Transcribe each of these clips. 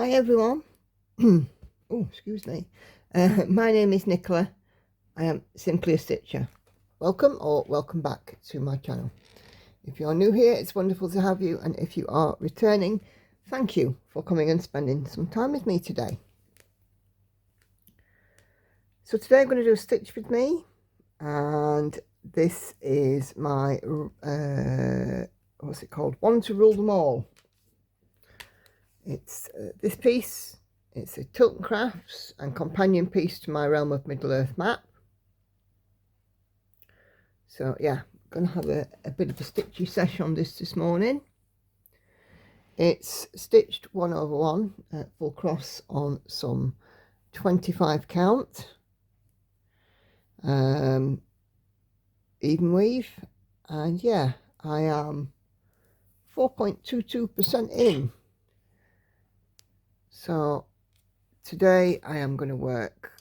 Hi everyone. Oh, excuse me. My name is Nicola. I am simply a stitcher. Welcome or welcome back to my channel. If you're new here, it's wonderful to have you, and if you are returning, thank you for coming and spending some time with me today. So today I'm going to do a stitch with me, and this is my what's it called? One to Rule Them All. It's this piece. It's a Tilton Crafts and companion piece to my Realm of Middle-earth map. So yeah, I'm going to have a bit of a stitchy session on this morning. It's stitched 1/1 full cross on some 25 count even weave, and yeah, I am 4.22% in. So today I am going to work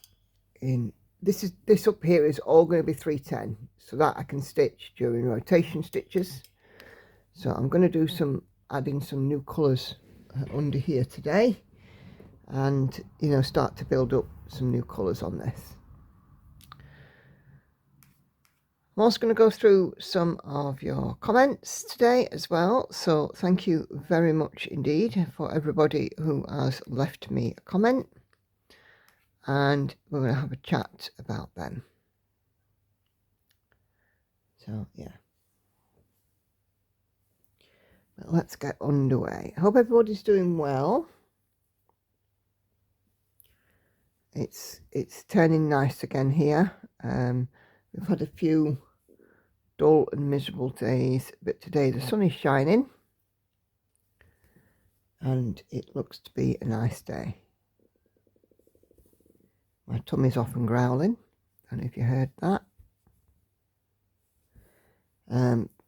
in this up here is all going to be 310, so that I can stitch during rotation stitches. So I'm going to do adding some new colours under here today, and start to build up some new colours on this. I'm also going to go through some of your comments today as well, so thank you very much indeed for everybody who has left me a comment, and we're going to have a chat about them. So yeah, but let's get underway. I hope everybody's doing well. It's turning nice again here. We've had a few dull and miserable days, but today the sun is shining and it looks to be a nice day. My tummy's often growling, I don't know if you heard that.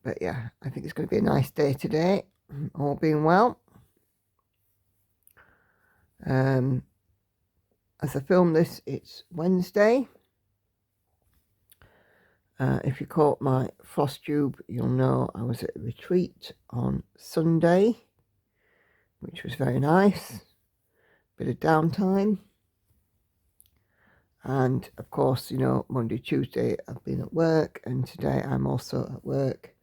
But yeah, I think it's going to be a nice day today, all being well. As I film this, it's Wednesday. If you caught my Flosstube, you'll know I was at a retreat on Sunday, which was very nice. Bit of downtime. And of course, Monday, Tuesday I've been at work, and today I'm also at work.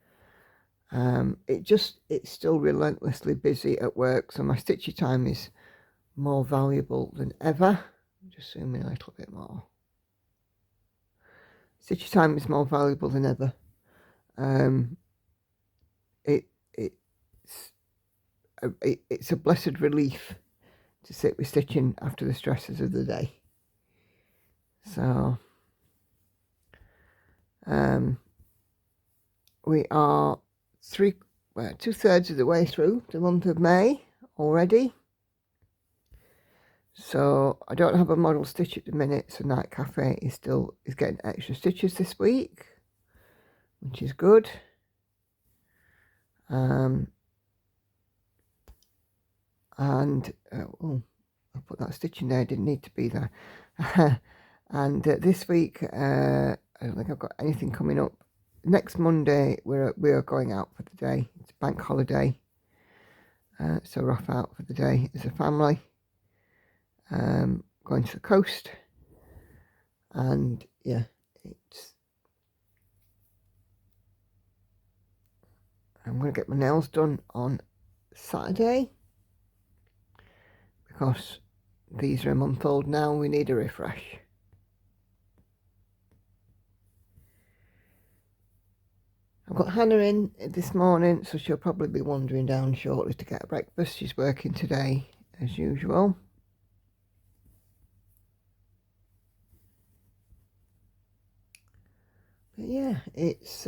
It's still relentlessly busy at work, so my stitchy time is more valuable than ever. Just zoom in a little bit more. Stitchy time is more valuable than ever. It's a blessed relief to sit with stitching after the stresses of the day. So we are 2/3 of the way through the month of May already. So I don't have a model stitch at the minute, so Night Cafe is getting extra stitches this week, which is good. And oh, I put that stitch in there, didn't need to be there. And this week I don't think I've got anything coming up. Next Monday we are going out for the day. It's a bank holiday, so we're off out for the day as a family. Going to the coast, and yeah, I'm going to get my nails done on Saturday, because these are a month old now and we need a refresh. I've got Hannah in this morning, so she'll probably be wandering down shortly to get a breakfast. She's working today as usual. But yeah, it's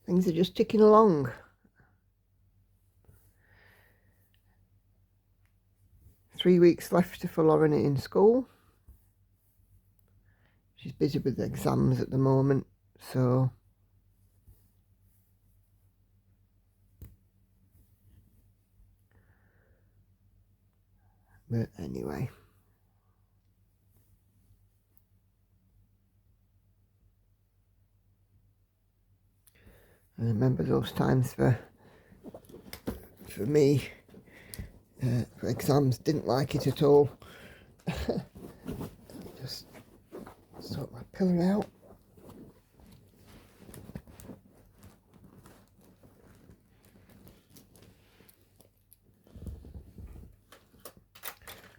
things are just ticking along. 3 weeks left for Lorna in school. She's busy with the exams at the moment, so but anyway. I remember those times for me, for exams, didn't like it at all. Just sort my pillar out.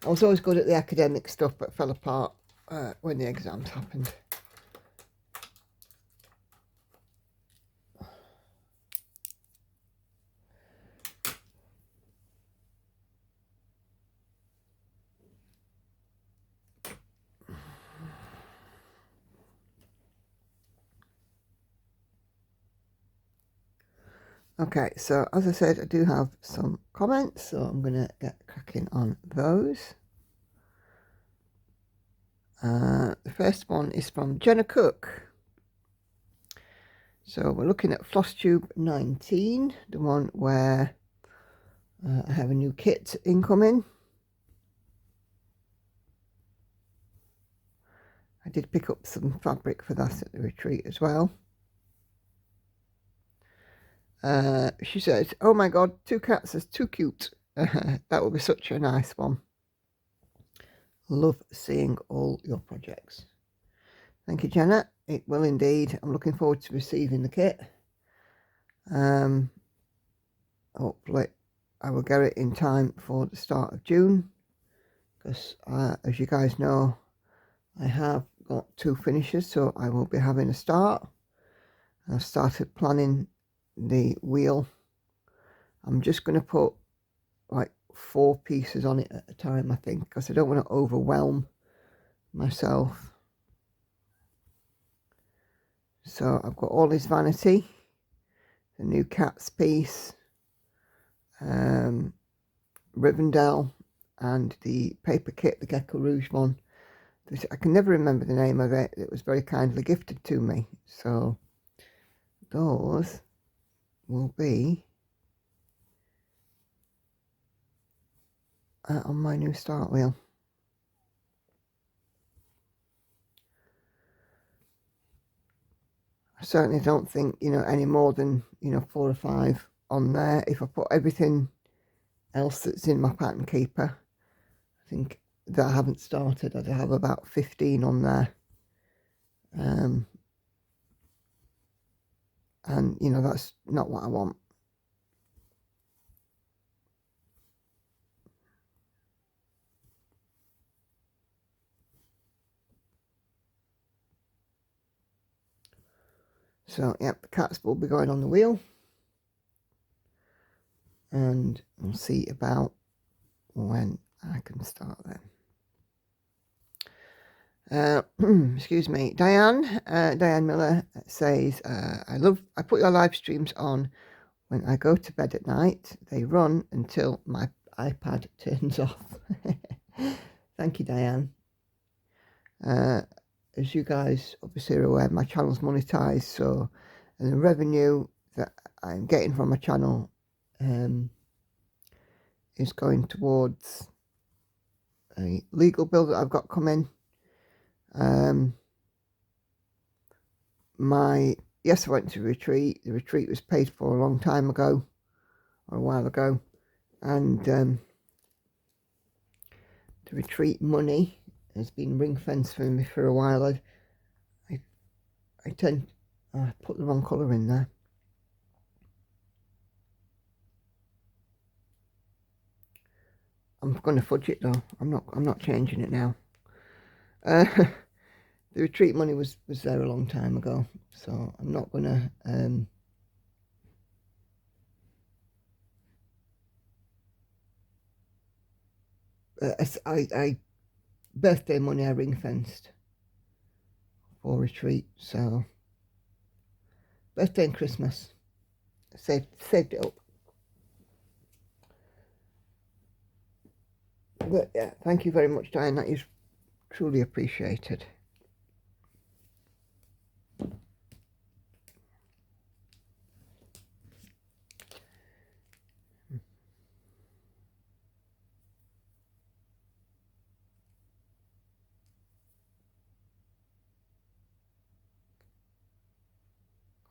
I was always good at the academic stuff, but fell apart when the exams happened. Okay, so as I said, I do have some comments, so I'm going to get cracking on those. The first one is from Jenna Cook. So we're looking at Flosstube 19, the one where I have a new kit incoming. I did pick up some fabric for that at the retreat as well. She says, oh my god, 2 cats is too cute. That would be such a nice one. Love seeing all your projects. Thank you, Jenna. It will indeed. I'm looking forward to receiving the kit. Hopefully I will get it in time for the start of June, because as you guys know, I have got 2 finishes, so I will be having a start. I've started planning the wheel. I'm just going to put like 4 pieces on it at a time, I think, because I don't want to overwhelm myself. So I've got all this vanity, the new cat's piece, Rivendell, and the paper kit, the Geckorouge one. I can never remember the name of it. It was very kindly gifted to me. So those will be on my new start wheel. I certainly don't think, any more than, 4 or 5 on there. If I put everything else that's in my pattern keeper, I think that I haven't started, I'd have about 15 on there. And, that's not what I want. So, yep, the cats will be going on the wheel. And we'll see about when I can start them. Excuse me. Diane Miller says, I put your live streams on when I go to bed at night. They run until my iPad turns off. Thank you, Diane. As you guys obviously are aware, my channel's monetized, so the revenue that I'm getting from my channel is going towards a legal bill that I've got coming. Yes, I went to a retreat. The retreat was paid for a long time ago, or a while ago, and the retreat money has been ring fenced for me for a while. I put the wrong colour in there. I'm going to fudge it though. I'm not changing it now. The retreat money was there a long time ago, so I'm not going to birthday money I ring fenced for retreat, so birthday and Christmas saved it up. But yeah, thank you very much, Diane. That is truly appreciated.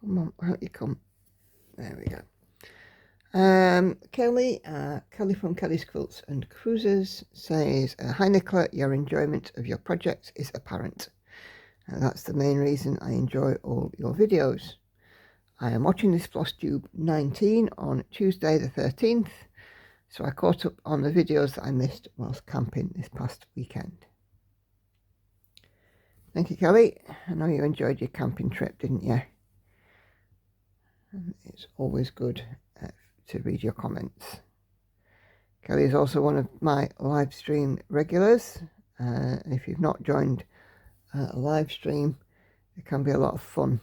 Come on, out you come. There we go. Kelly from Kelly's Quilts and Cruises says, hi Nicola, your enjoyment of your projects is apparent. That's the main reason I enjoy all your videos. I am watching this Flosstube 19 on Tuesday the 13th, so I caught up on the videos that I missed whilst camping this past weekend. Thank you, Kelly. I know you enjoyed your camping trip, didn't you? And it's always good to read your comments. Kelly is also one of my live stream regulars. If you've not joined a live stream, it can be a lot of fun.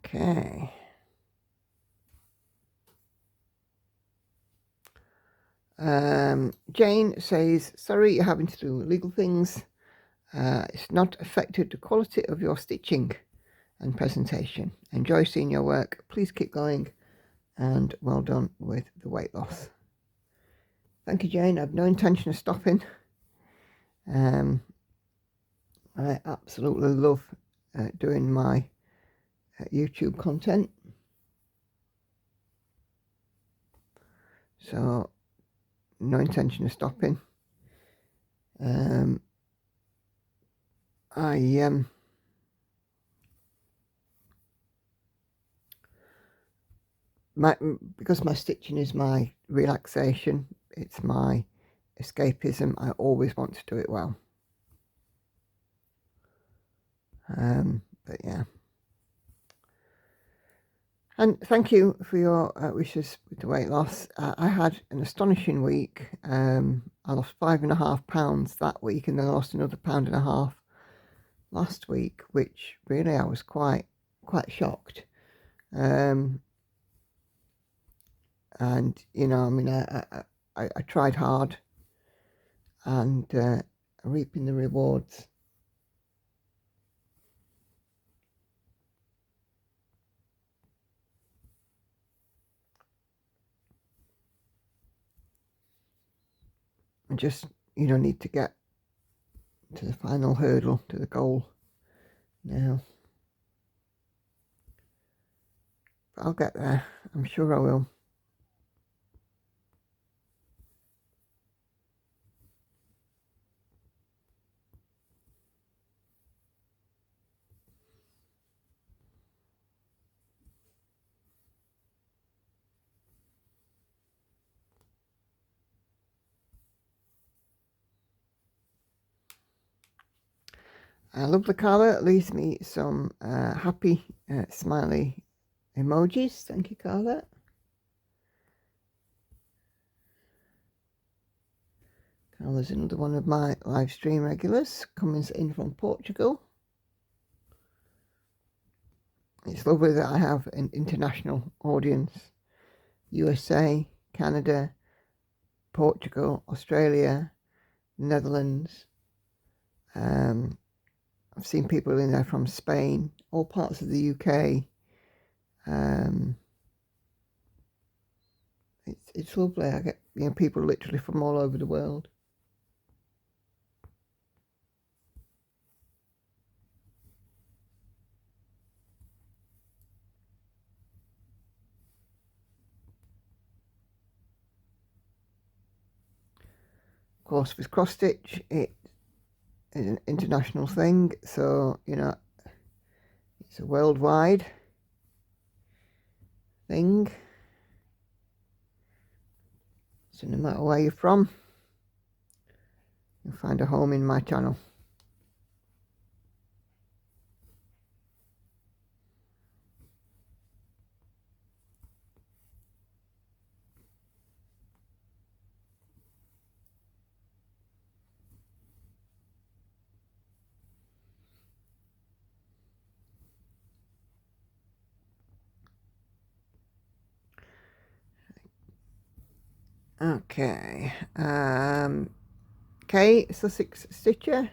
Okay. Jane says, sorry you're having to do legal things. It's not affected the quality of your stitching and presentation. Enjoy seeing your work. Please keep going, and well done with the weight loss. Thank you, Jane. I have no intention of stopping. I absolutely love doing my YouTube content. So no intention of stopping. Because my stitching is my relaxation, it's my escapism, I always want to do it well. But yeah. And thank you for your wishes with the weight loss. I had an astonishing week. I lost 5.5 pounds that week, and then I lost another £1.5 pounds last week, which really I was quite shocked. And you know, I mean, I tried hard, and reaping the rewards. I just, you know, need to get to the final hurdle, to the goal now. But I'll get there. I'm sure I will. Lovely Carla leaves me some happy smiley emojis. Thank you, Carla. Carla's another one of my live stream regulars, coming in from Portugal. It's lovely that I have an international audience. USA, Canada, Portugal, Australia, Netherlands. I've seen people in there from Spain, all parts of the UK. It's lovely. I get, you know, people literally from all over the world. Of course, with cross stitch, it is an international thing, so you know, it's a worldwide thing. So no matter where you're from, you'll find a home in my channel. Okay. Kay Sussex Stitcher,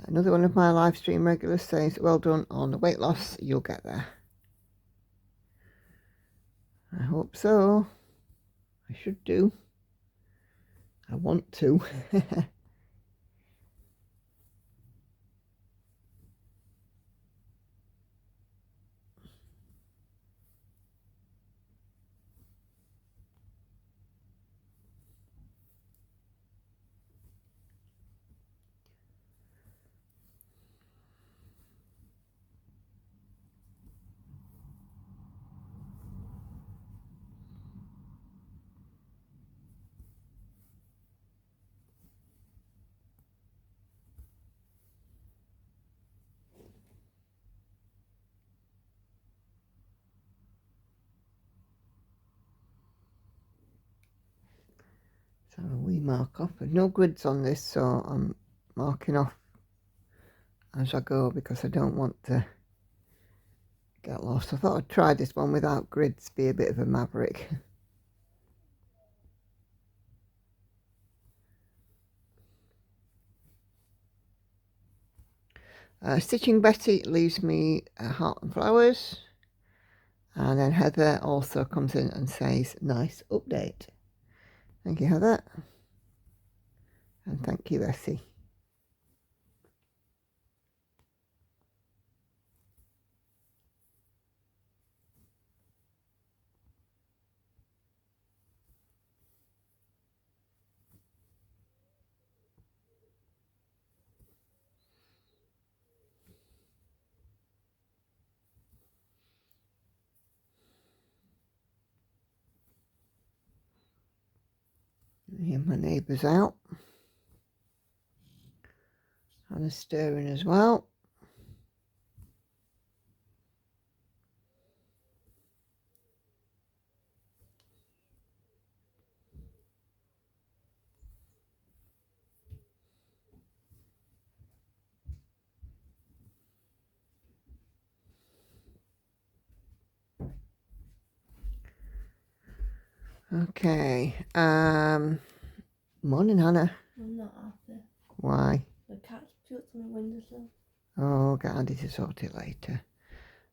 another one of my live stream regulars, says, well done on the weight loss, you'll get there. I hope so. I should do. I want to. So we mark off. There's no grids on this, so I'm marking off as I go because I don't want to get lost. I thought I'd try this one without grids, be a bit of a maverick. Stitching Betty leaves me heart and flowers, and then Heather also comes in and says nice update. Thank you, Heather, and thank you, Bessie. Here my neighbour's out, and they're stirring as well. Okay, morning, Hannah. I'm not happy. Why? The cat's puked on my windowsill. Oh, get Andy to sort it later.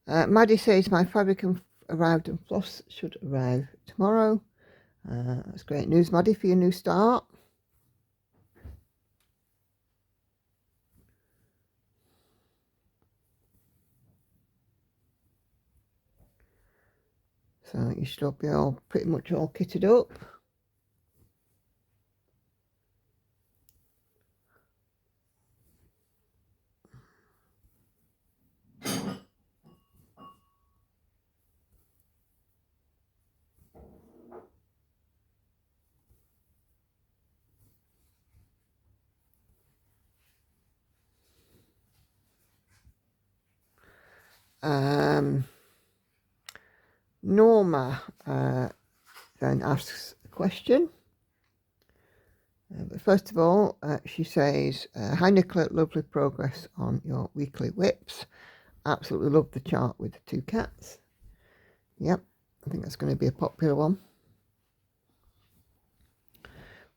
Maddie says my fabric arrived and floss should arrive tomorrow. That's great news, Maddie, for your new start. So you should all be all pretty much all kitted up. Norma then asks a question. But first of all, she says, hi Nicola, lovely progress on your weekly whips. Absolutely love the chart with the two cats. Yep, I think that's going to be a popular one.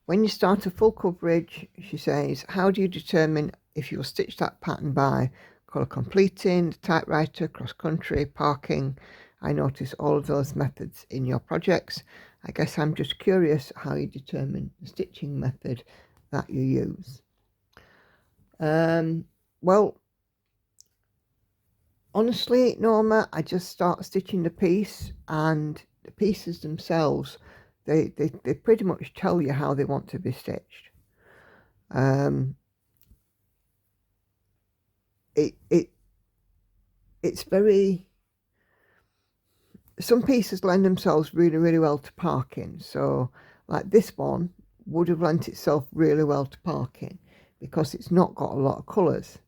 When you start a full coverage, she says, how do you determine if you'll stitch that pattern by colour completing, typewriter, cross country, parking? I notice all of those methods in your projects. I guess I'm just curious how you determine the stitching method that you use. Well, honestly, Norma, I just start stitching the piece, and the pieces themselves, they pretty much tell you how they want to be stitched. It's very, some pieces lend themselves really, really well to parking. So like this one would have lent itself really well to parking because it's not got a lot of colours.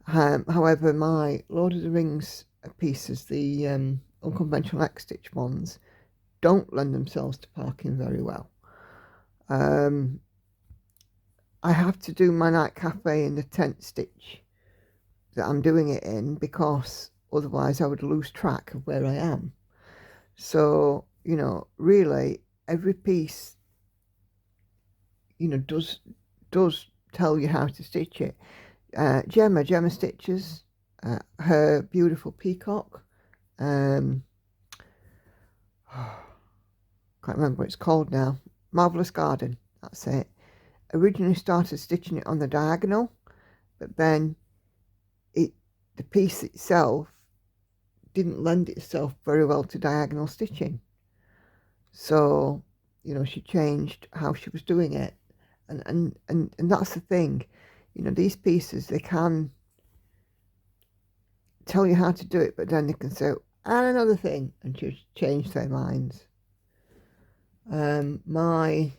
However, my Lord of the Rings pieces, the Unconventional X Stitch ones, don't lend themselves to parking very well. I have to do my night cafe in the tent stitch that I'm doing it in because otherwise I would lose track of where I am. So, you know, really every piece you know, does tell you how to stitch it. Gemma Stitches, her beautiful peacock. Can't remember what it's called now. Marvelous Garden, that's it. Originally started stitching it on the diagonal, but then the piece itself didn't lend itself very well to diagonal stitching. So, you know, she changed how she was doing it. And that's the thing. You know, these pieces, they can tell you how to do it, but then they can say, and another thing, and just change their minds. My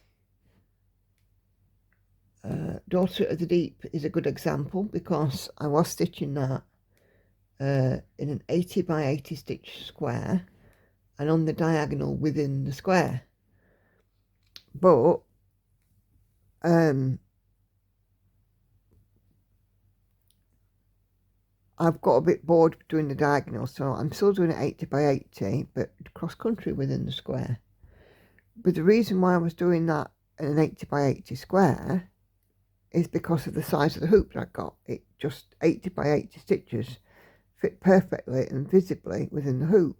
Daughter of the Deep is a good example, because I was stitching that in an 80 by 80 stitch square and on the diagonal within the square. But I've got a bit bored doing the diagonal, so I'm still doing it 80 by 80, but cross country within the square. But the reason why I was doing that in an 80 by 80 square is because of the size of the hoop that I got. It just 80 by 80 stitches fit perfectly and visibly within the hoop.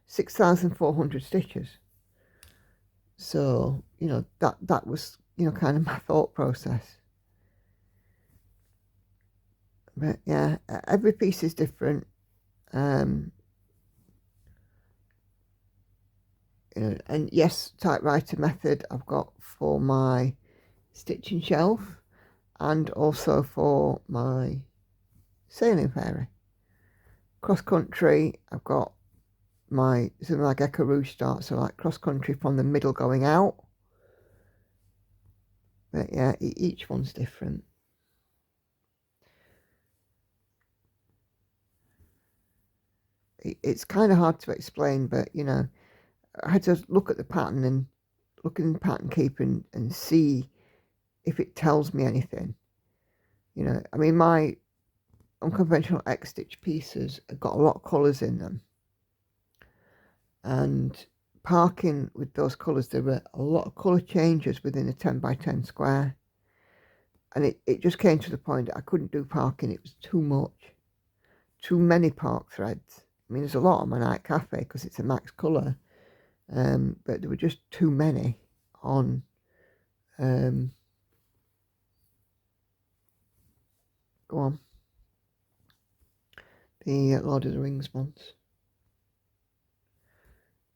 6,400 stitches. So, you know, that was, you know, kind of my thought process. But yeah, every piece is different. You know, and yes, typewriter method I've got for my stitching shelf and also for my sailing fairy. Cross country, I've got some of my Geckorouge starts, so like cross country from the middle going out. But yeah, each one's different. It's kind of hard to explain, but you know, I had to look at the pattern and look in the pattern keeper and see if it tells me anything. You know, I mean, my Unconventional X Stitch pieces have got a lot of colours in them, and parking with those colours, there were a lot of colour changes within a 10 by 10 square, and it just came to the point that I couldn't do parking. It was too much, too many park threads. I mean, there's a lot on my night cafe because it's a max colour, but there were just too many on go on, the Lord of the Rings ones.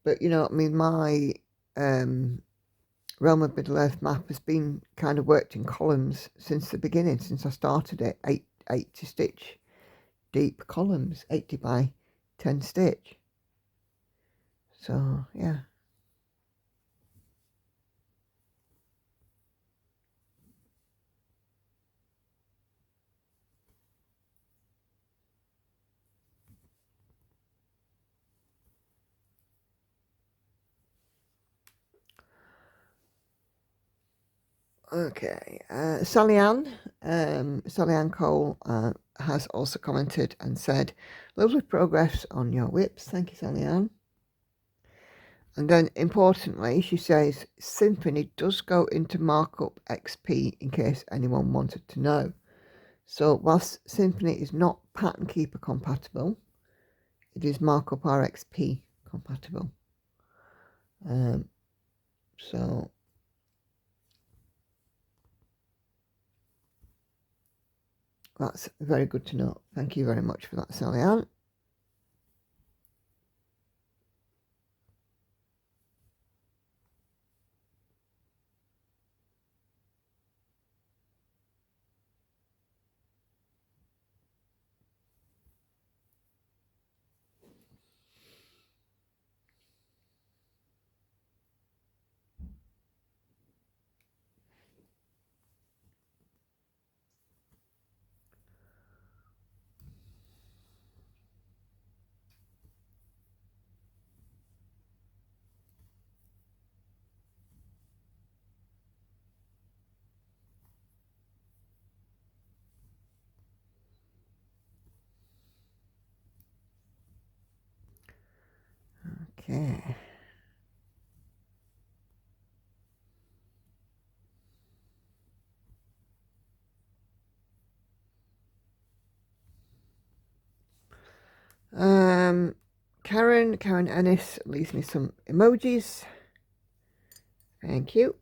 But you know, I mean, my Realm of Middle Earth map has been kind of worked in columns since the beginning, since I started it. 80 stitch deep columns, 80 by 10 stitch. So yeah. Okay, Sally Ann Cole has also commented and said, lovely progress on your whips. Thank you, Sally Ann. And then importantly, she says, Symphony does go into markup XP in case anyone wanted to know. So whilst Symphony is not Pattern Keeper compatible, it is markup RXP compatible. So that's very good to know. Thank you very much for that, Sally Ann. Okay. Karen Ennis leaves me some emojis. Thank you.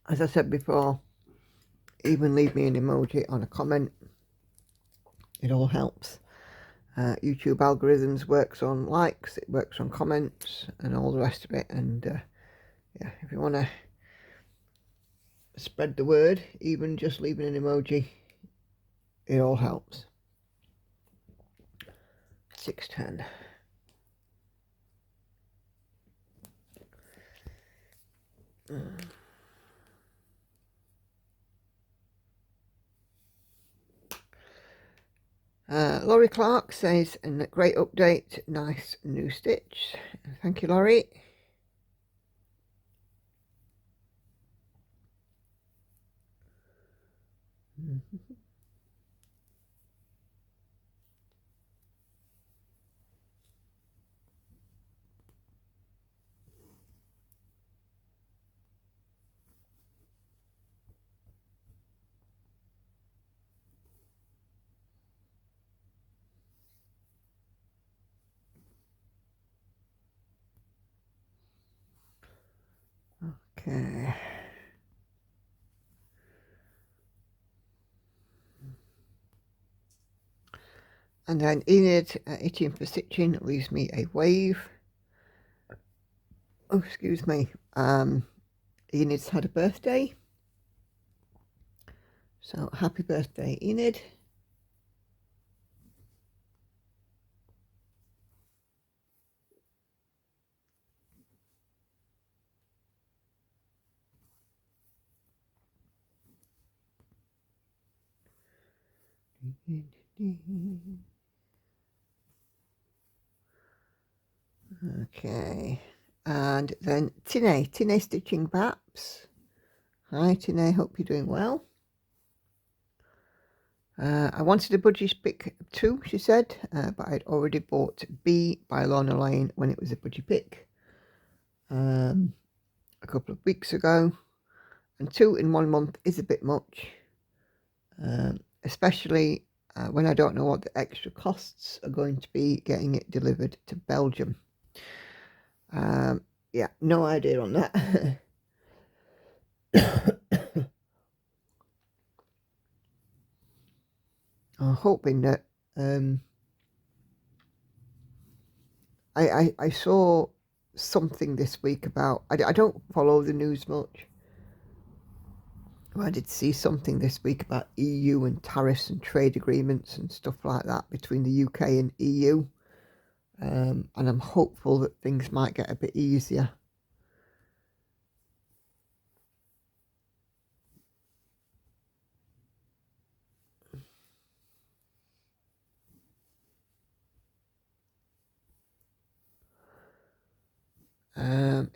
As I said before, even leave me an emoji on a comment. It all helps. YouTube algorithms works on likes, it works on comments and all the rest of it. And yeah, if you want to spread the word, even just leaving an emoji, it all helps. 610. Laurie Clark says, a great update, nice new stitch. Thank you, Laurie. Okay. And then Enid, itching for stitching, leaves me a wave. Oh, excuse me. Enid's had a birthday. So happy birthday, Enid. Okay. And then Tine Stitching Baps. Hi Tine, hope you're doing well. I wanted a budgie pick too, she said, but I'd already bought B by Lorna Laine when it was a budgie pick a couple of weeks ago, and 2 in 1 month is a bit much, especially when I don't know what the extra costs are going to be getting it delivered to Belgium. Yeah, no idea on that. I'm hoping that I saw something this week about, I don't follow the news much. I did see something this week about EU and tariffs and trade agreements and stuff like that between the UK and EU. And I'm hopeful that things might get a bit easier.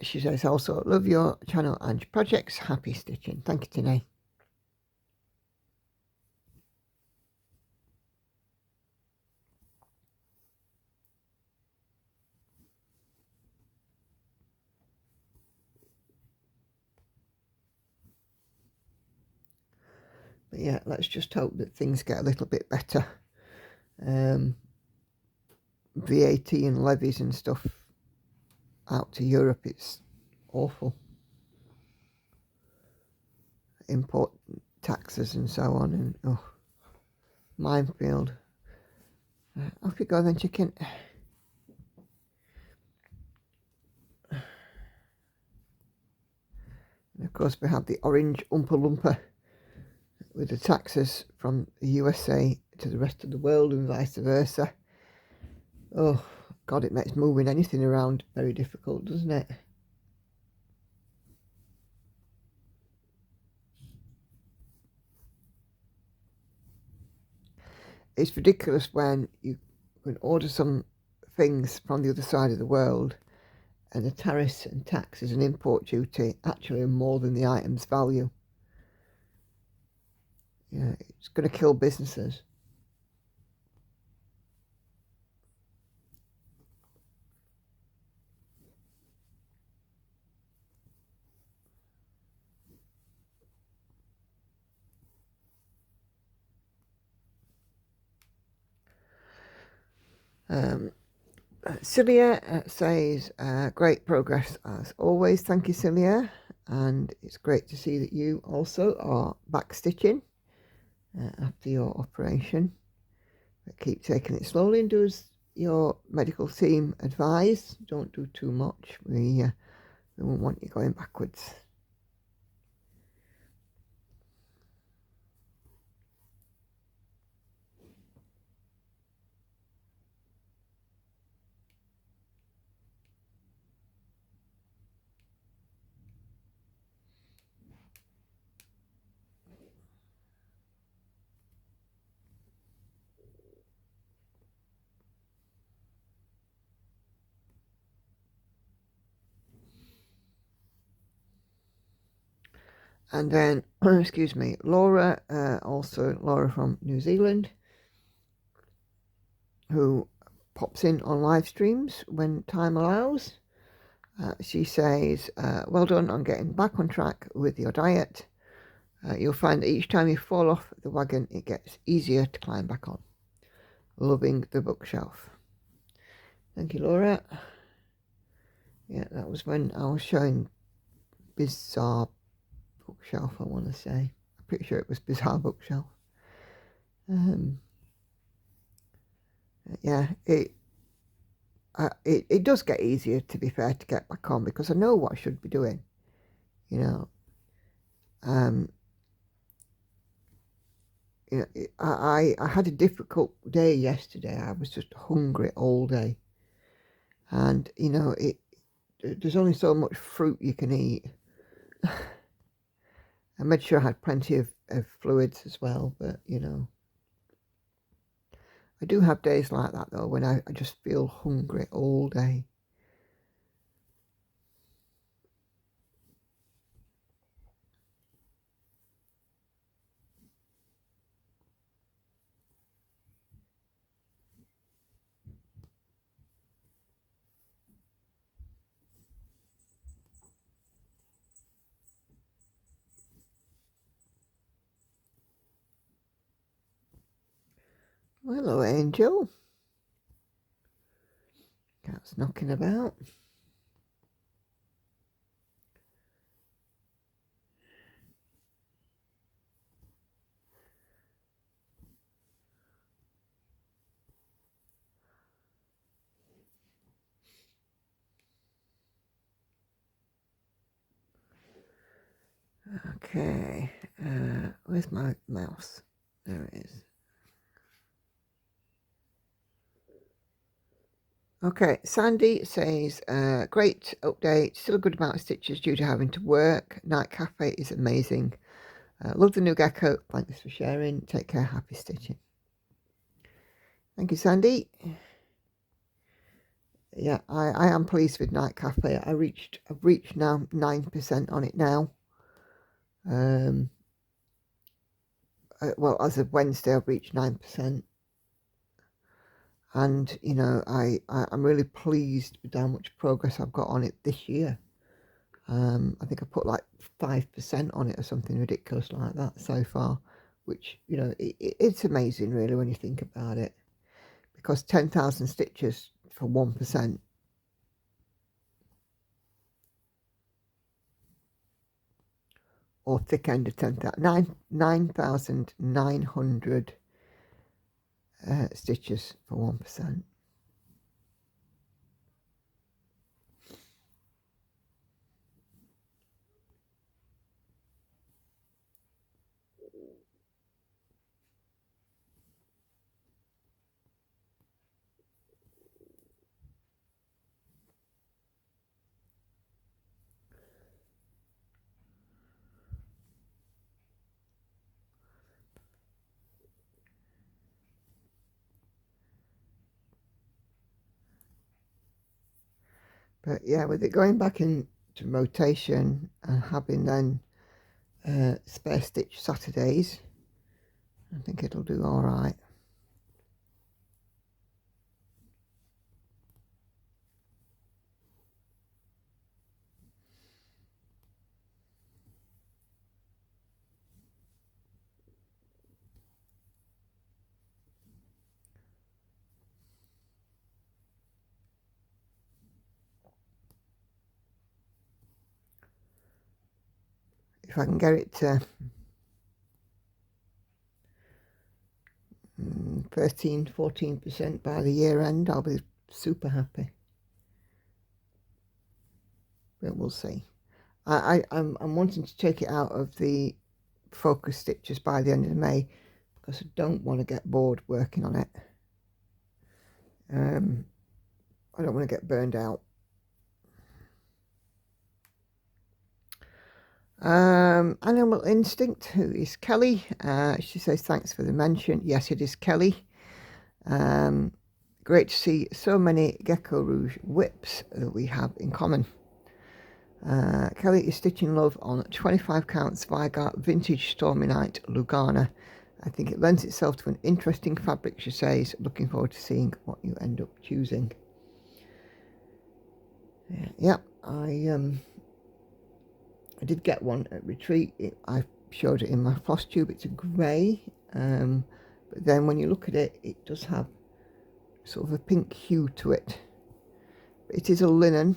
She says also, love your channel and your projects. Happy stitching. Thank you, Tine. But yeah, let's just hope that things get a little bit better. VAT and levies and stuff out to Europe, it's awful. Import taxes and so on, and oh, minefield. Off you go then, chicken. And of course we have the orange Oompa Loompa with the taxes from the USA to the rest of the world and vice versa. Oh God, it makes moving anything around very difficult, doesn't it? It's ridiculous when you can order some things from the other side of the world and the tariffs and taxes and import duty actually are more than the item's value. Yeah, it's going to kill businesses. Celia says, great progress as always. Thank you, Celia. And it's great to see that you also are back stitching after your operation. But keep taking it slowly and do as your medical team advise. Don't do too much. We won't want you going backwards. And then, excuse me, Laura, also Laura from New Zealand, who pops in on live streams when time allows. She says, well done on getting back on track with your diet. You'll find that each time you fall off the wagon, it gets easier to climb back on. Loving the bookshelf. Thank you, Laura. Yeah, that was when I was showing Bizarre Bookshelf, I want to say. I'm pretty sure it was Bizarre Bookshelf. Yeah, it does get easier, to be fair, to get back on, because I know what I should be doing, you know. You know, I had a difficult day yesterday. I was just hungry all day, and you know, there's only so much fruit you can eat. I made sure I had plenty of fluids as well, but you know, I do have days like that though, when I just feel hungry all day. Hello, Angel. Cat's knocking about. Okay, where's my mouse? There it is. Okay, Sandy says, great update, still a good amount of stitches due to having to work. Night Cafe is amazing. Love the new gecko. Thanks for sharing. Take care. Happy stitching. Thank you, Sandy. Yeah, I am pleased with Night Cafe. I've reached now 9% on it now. Well, as of Wednesday, I've reached 9%. And, you know, I'm really pleased with how much progress I've got on it this year. I think I put like 5% on it or something ridiculous like that so far, which, you know, it's amazing really when you think about it, because 10,000 stitches for 1%, or thick end of 10,000, 9,900 stitches for 1%. But yeah, with it going back into rotation and having then spare stitch Saturdays, I think it'll do all right. if I can get it to 13-14% by the year end, I'll be super happy. But we'll see. I'm wanting to take it out of the focus stitches by the end of May because I don't want to get bored working on it. I don't want to get burned out. Animal Instinct, who is Kelly, she says thanks for the mention. Yes, it is Kelly. Great to see so many Geckorouge whips that we have in common. Kelly is stitching love on 25 count Zweigart Vintage Stormy Night Lugana. I think it lends itself to an interesting fabric, she says. Looking forward to seeing what you end up choosing. Yeah, I did get one at Retreat. I showed it in my Flosstube. It's a grey, but then when you look at it, it does have sort of a pink hue to it. It is a linen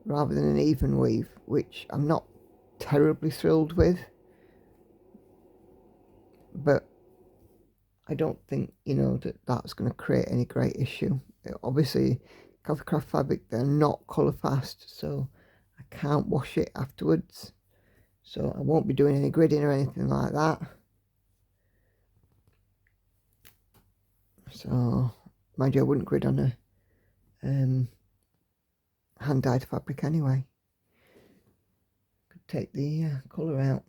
rather than an even weave, which I'm not terribly thrilled with, but I don't think, you know, that that's going to create any great issue. Obviously, Coffee Craft fabric, they're not colour fast, so I can't wash it afterwards, so I won't be doing any gridding or anything like that. So, mind you, I wouldn't grid on a hand-dyed fabric anyway. Could take the colour out.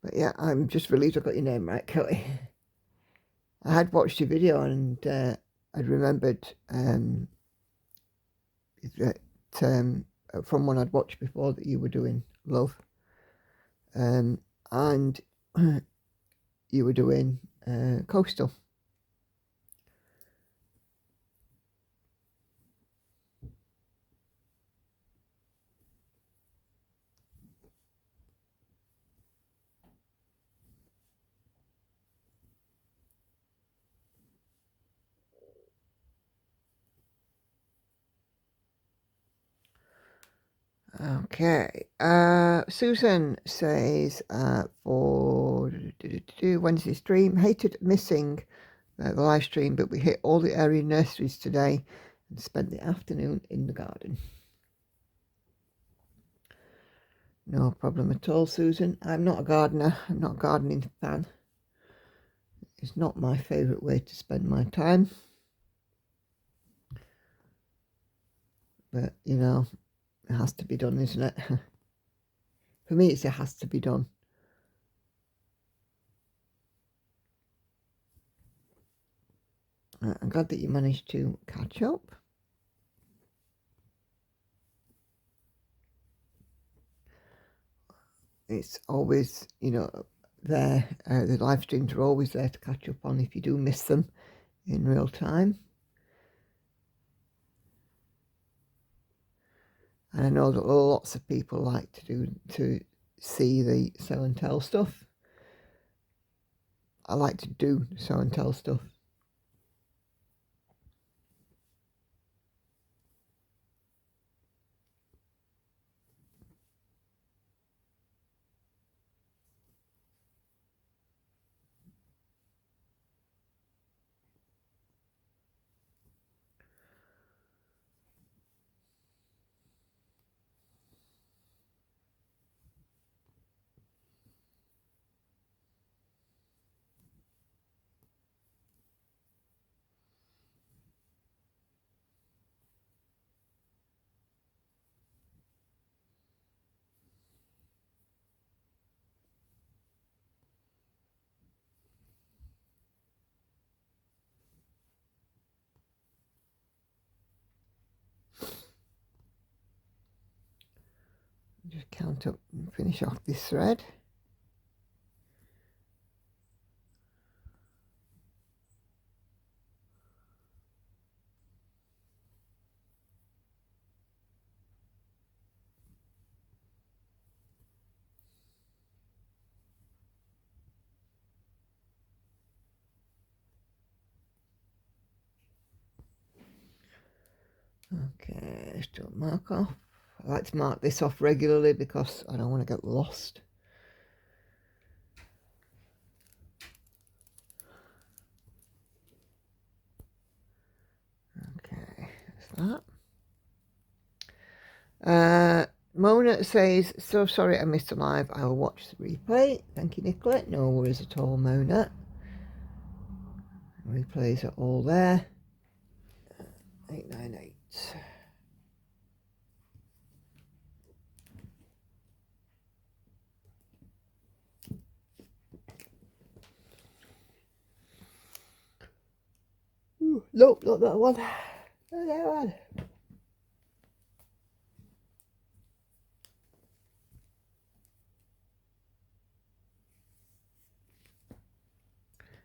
But yeah, I'm just relieved I got your name right, Kelly. I had watched your video and I remembered that from one I'd watched before that you were doing love, and you were doing coastal. Okay, Susan says for Wednesday stream, hated missing the live stream, but we hit all the area nurseries today and spent the afternoon in the garden. No problem at all, Susan. I'm not a gardener. I'm not a gardening fan. It's not my favourite way to spend my time. But, you know, it has to be done, isn't it? For me, it has to be done. I'm glad that you managed to catch up. It's always, you know, there. The live streams are always there to catch up on if you do miss them in real time. And I know that lots of people like to see the show and tell stuff. I like to do show and tell stuff. Just count up and finish off this thread. Okay, let's do a mark off. I like to mark this off regularly because I don't want to get lost. Okay, that's that. Mona says, so sorry I missed a live. I will watch the replay. Thank you, Nicola. No worries at all, Mona. Replays are all there. 898. Ooh, nope, not that one. Not that one.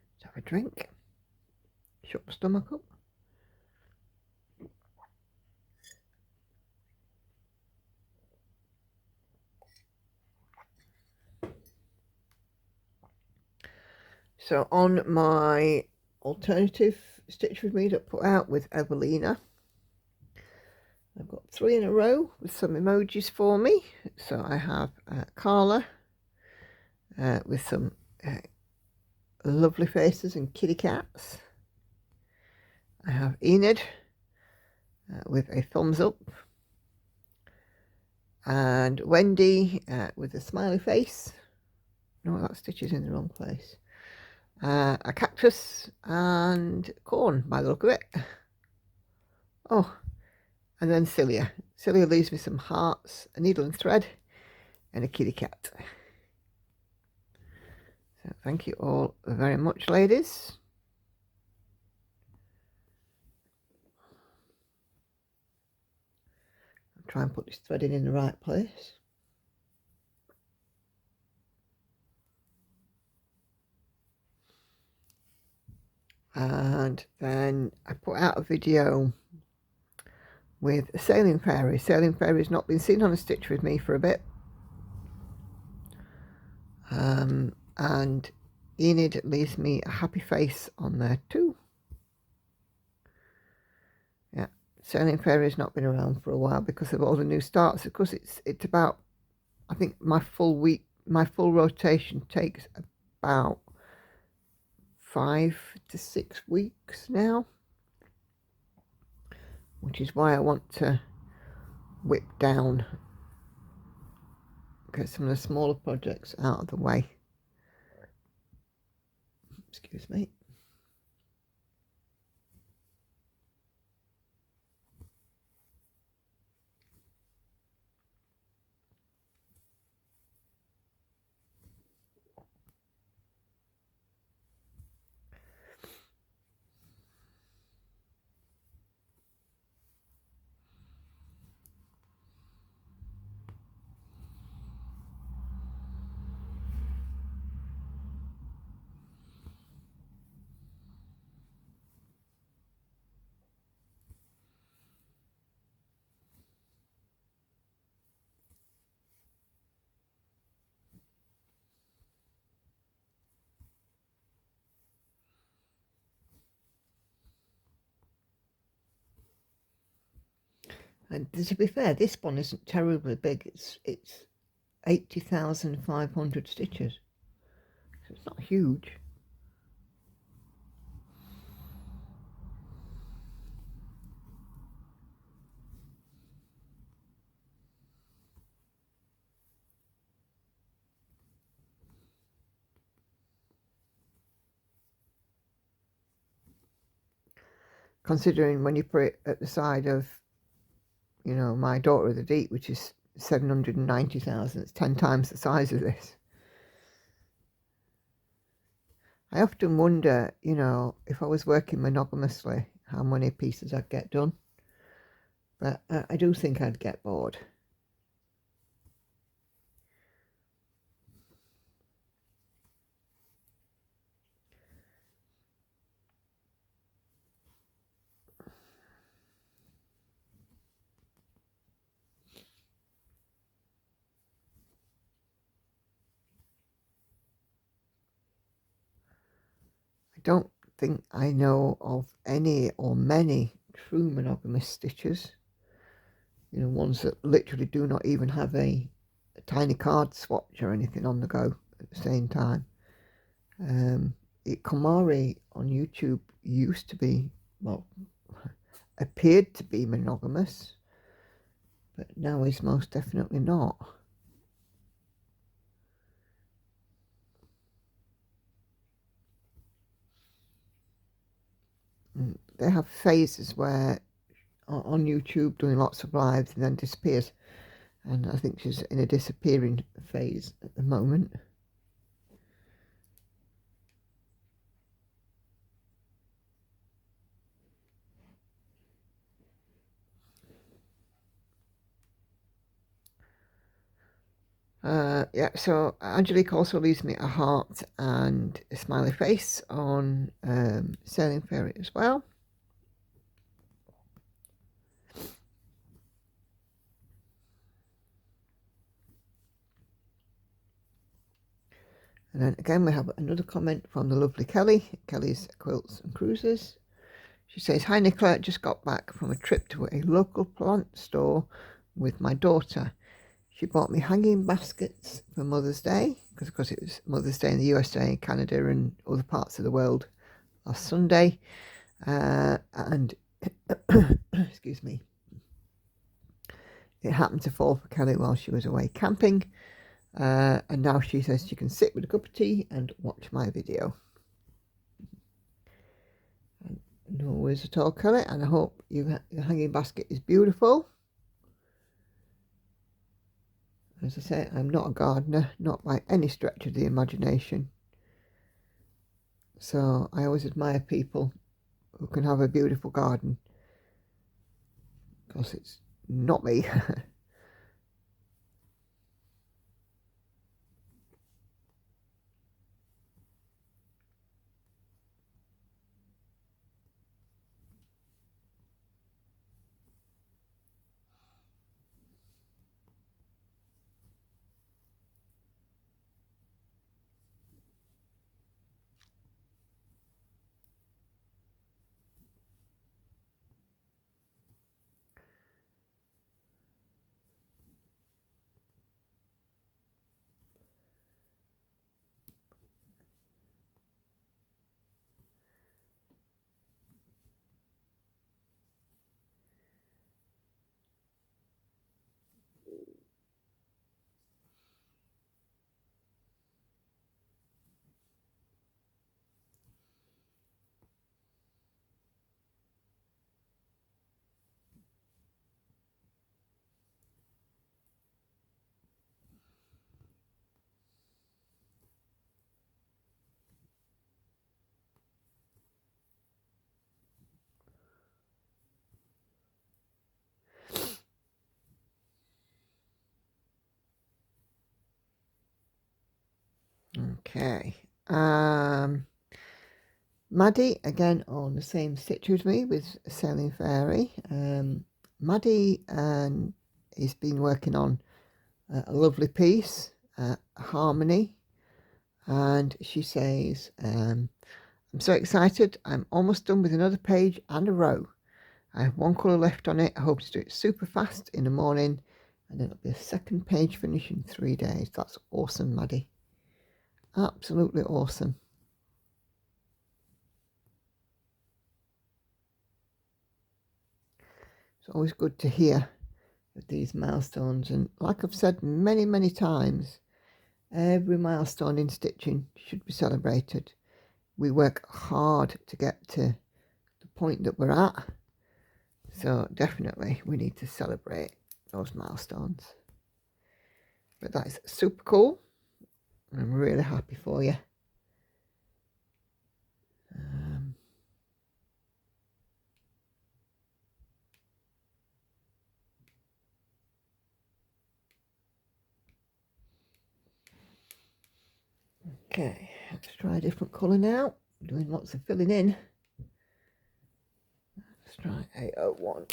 Let's have a drink. Shut my stomach up. So on my alternative stitch with me that put out with Evelina, I've got 3 in a row with some emojis for me. So I have Carla with some lovely faces and kitty cats. I have Enid with a thumbs up, and Wendy with a smiley face. No, that stitch is in the wrong place. A cactus and corn by the look of it. Oh, and then Celia. Celia leaves me some hearts, a needle and thread, and a kitty cat. So thank you all very much, ladies. I'll try and put this threading in the right place. And then I put out a video with a sailing fairy. Sailing fairy's not been seen on a stitch with me for a bit. And Enid leaves me a happy face on there too. Yeah, sailing fairy's not been around for a while because of all the new starts. Of course, it's about, I think my full rotation takes about 5 to 6 weeks now, which is why I want to whip down, get some of the smaller projects out of the way. Excuse me. And to be fair, this one isn't terribly big. It's 80,500 stitches. So it's not huge. Considering when you put it at the side of, you know, my Daughter of the Deep, which is 790,000, it's 10 times the size of this. I often wonder, you know, if I was working monogamously, how many pieces I'd get done. But I do think I'd get bored. I don't think I know of any or many true monogamous stitches, you know, ones that literally do not even have a tiny card swatch or anything on the go at the same time. Komari on YouTube used to be, well, appeared to be monogamous, but now he's most definitely not. They have phases where on YouTube doing lots of lives and then disappears, and I think she's in a disappearing phase at the moment. Yeah, so Angelique also leaves me a heart and a smiley face on Sailing Fairy as well. And then again we have another comment from the lovely Kelly, Kelly's Quilts and Cruises. She says, "Hi Nicola, just got back from a trip to a local plant store with my daughter. She bought me hanging baskets for Mother's Day, because of course it was Mother's Day in the USA, Canada and other parts of the world last Sunday. And excuse me, it happened to fall for Kelly while she was away camping. And now she says she can sit with a cup of tea and watch my video." And no worries at all, Kelly, and I hope your hanging basket is beautiful. As I say, I'm not a gardener, not by any stretch of the imagination. So I always admire people who can have a beautiful garden, because it's not me. Okay. Maddie, again on the same stitch with me with Sailing Fairy. Maddie has been working on a lovely piece, Harmony, and she says, "I'm so excited, I'm almost done with another page and a row. I have one colour left on it. I hope to do it super fast in the morning, and then it'll be a second page finish in 3 days." That's awesome, Maddie. Absolutely awesome. It's always good to hear these milestones, and like I've said many times, every milestone in stitching should be celebrated. We work hard to get to the point that we're at, so definitely we need to celebrate those milestones. But that's super cool. I'm really happy for you. Okay, let's try a different colour now. I'm doing lots of filling in. Let's try 801.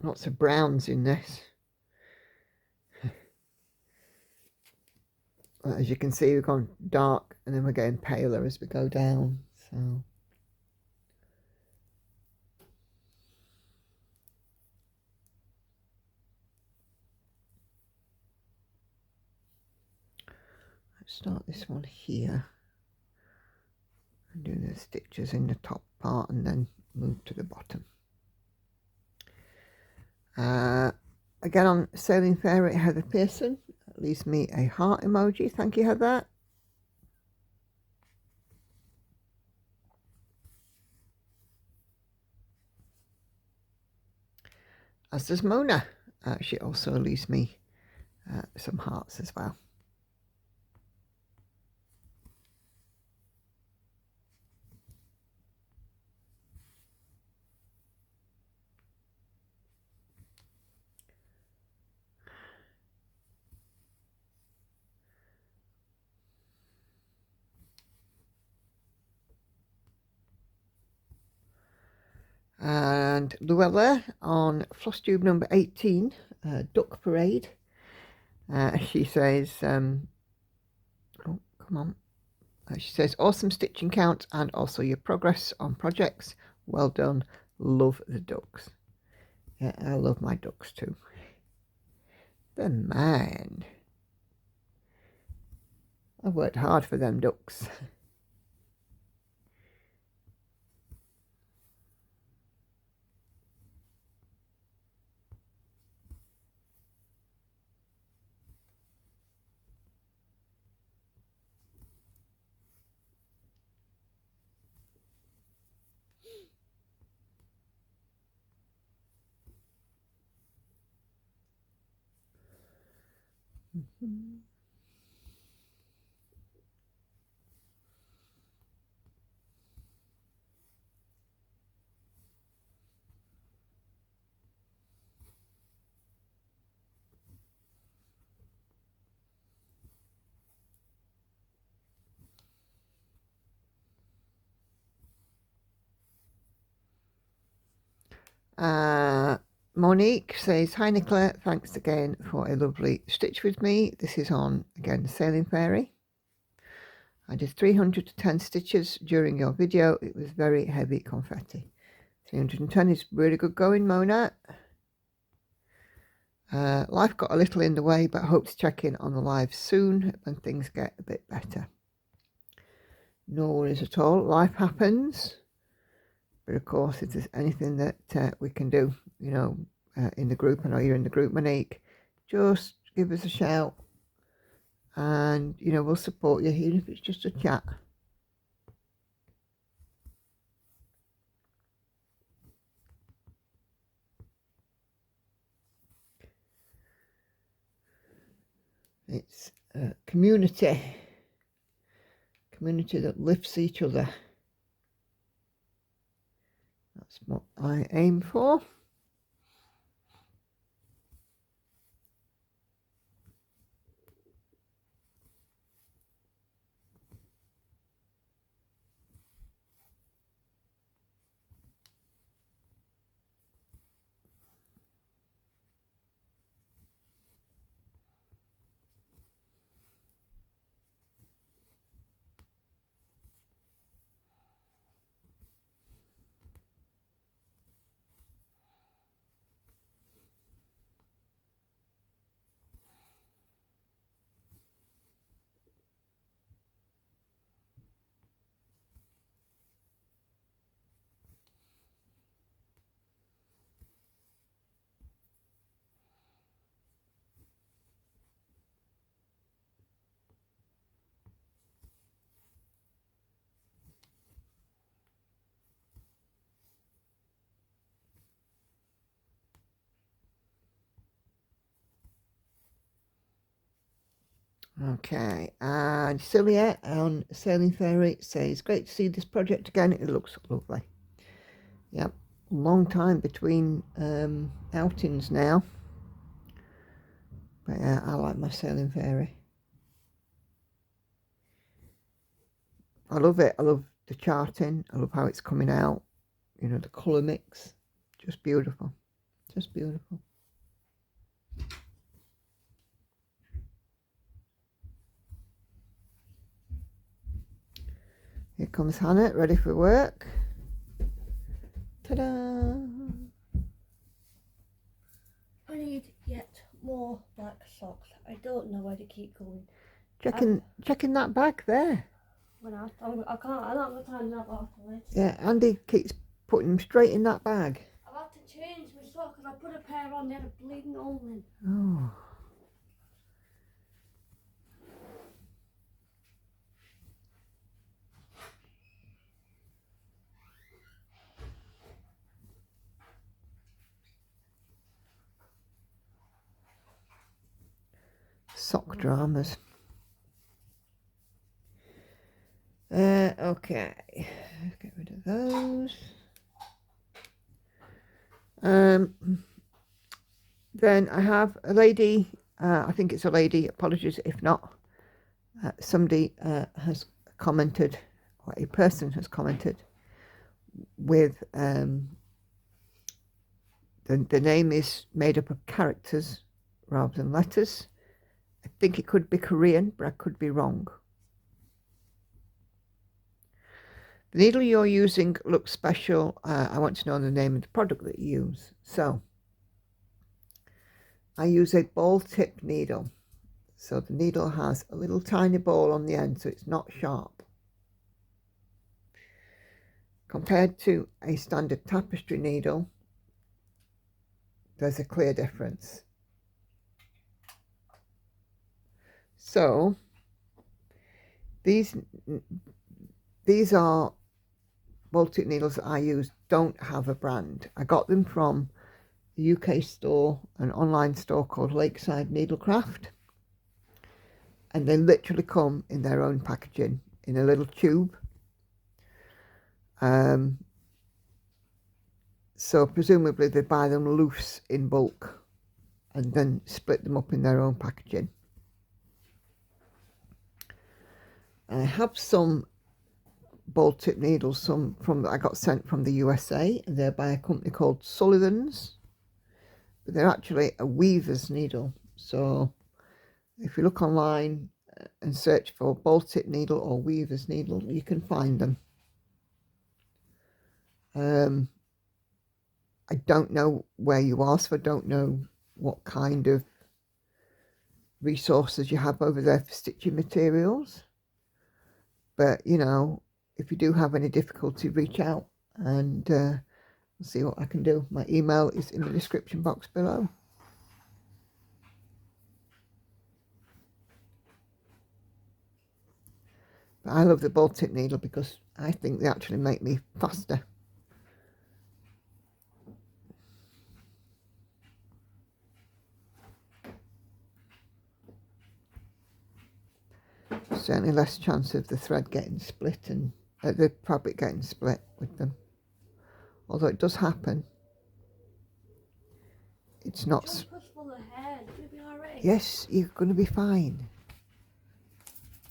Lots of browns in this. As you can see, we've gone dark and then we're getting paler as we go down. So let's start this one here and do the stitches in the top part and then move to the bottom. Again on Sailing Fairy, Heather Pearson leaves me a heart emoji. Thank you, Heather. As does Mona. She also leaves me some hearts as well. And Luella on Flosstube number 18, Duck Parade. She says, oh, come on. She says, awesome stitching count and also your progress on projects. Well done. Love the ducks. Yeah, I love my ducks too. The man. I worked hard for them ducks. Monique says, hi Nicola, thanks again for a lovely stitch with me. This is on, again, Sailing Fairy. I did 310 stitches during your video. It was very heavy confetti. 310 is really good going, Mona. Life got a little in the way, but I hope to check in on the live soon when things get a bit better. No worries at all. Life happens. But of course, if there's anything that we can do, you know, in the group, I know you're in the group, Monique, just give us a shout. And, you know, we'll support you, even if it's just a chat. It's a community that lifts each other. That's what I aim for. Okay, and Celia on Sailing Fairy says, great to see this project again. It looks lovely. Yep, long time between outings now. But yeah, I like my Sailing Fairy. I love it. I love the charting. I love how it's coming out. You know, the colour mix. Just beautiful. Just beautiful. Here comes Hannah, ready for work. Ta-da! I need yet more black socks. I don't know where to keep going. Checking that bag there. I don't have time now afterwards. Yeah, Andy keeps putting them straight in that bag. I've had to change my socks because I put a pair on, they had a bleeding hole in. Oh. Sock dramas. Okay, let's get rid of those. Then I have a lady, I think it's a lady, apologies if not. Somebody has commented, or a person has commented with the name is made up of characters rather than letters. I think it could be Korean, but I could be wrong. The needle you're using looks special. I want to know the name of the product that you use. So, I use a ball tip needle. So the needle has a little tiny ball on the end, so it's not sharp. Compared to a standard tapestry needle, there's a clear difference. So, these are ball tip needles that I use, don't have a brand. I got them from a UK store, an online store called Lakeside Needlecraft, and they literally come in their own packaging in a little tube. So presumably they buy them loose in bulk and then split them up in their own packaging. I have some ball tip needles, some I got sent from the USA, and they're by a company called Sullivan's, but they're actually a weaver's needle. So if you look online and search for ball tip needle or weaver's needle, you can find them. I don't know where you are, so I don't know what kind of resources you have over there for stitching materials. But, you know, if you do have any difficulty, reach out and I'll see what I can do. My email is in the description box below. But I love the ball tip needle because I think they actually make me faster. Certainly less chance of the thread getting split and the fabric getting split with them. Although it does happen. It's not. Just push full of hair. You'll be alright. Yes, you're going to be fine.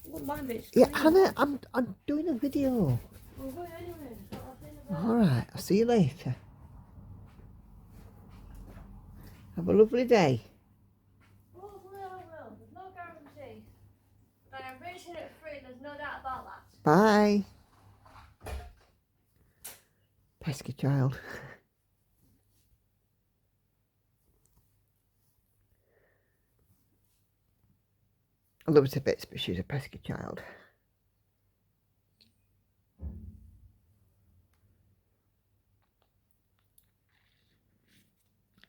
Wouldn't mind it. Yeah, Hannah, I'm doing a video. We'll go anyway. So I'll see you in a bit. All right, I'll see you later. Have a lovely day. Hopefully I will. There's no guarantee. But I'm reaching it free. There's no doubt about that. Bye. Pesky child. I love her to bits, but she's a pesky child.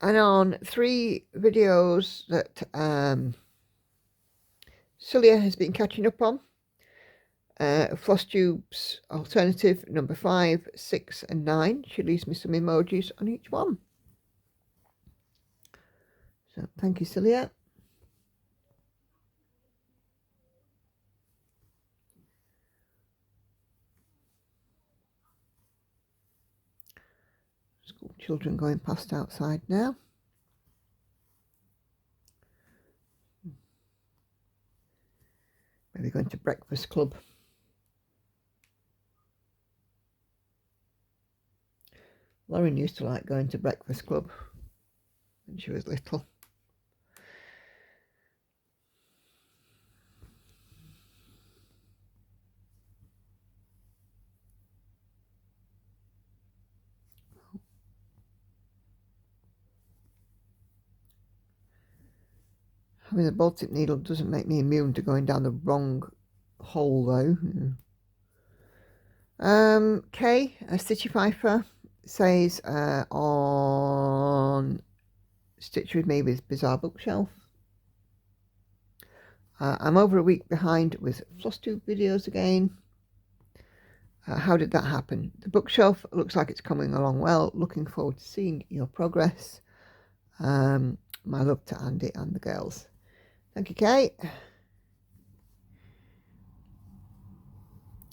And on 3 videos that Celia has been catching up on, Flosstube's alternative number 5, 6 and 9. She leaves me some emojis on each one. So thank you, Celia. School children going past outside now. Maybe going to breakfast club. Lauren used to like going to breakfast club when she was little. Having a Baltic needle doesn't make me immune to going down the wrong hole though. Kay, a Stitchy Pfeiffer, says on Stitch With Me with Bizarre Bookshelf. I'm over a week behind with Flosstube videos again. How did that happen? The bookshelf looks like it's coming along well. Looking forward to seeing your progress. My love to Andy and the girls. Thank you, Kate.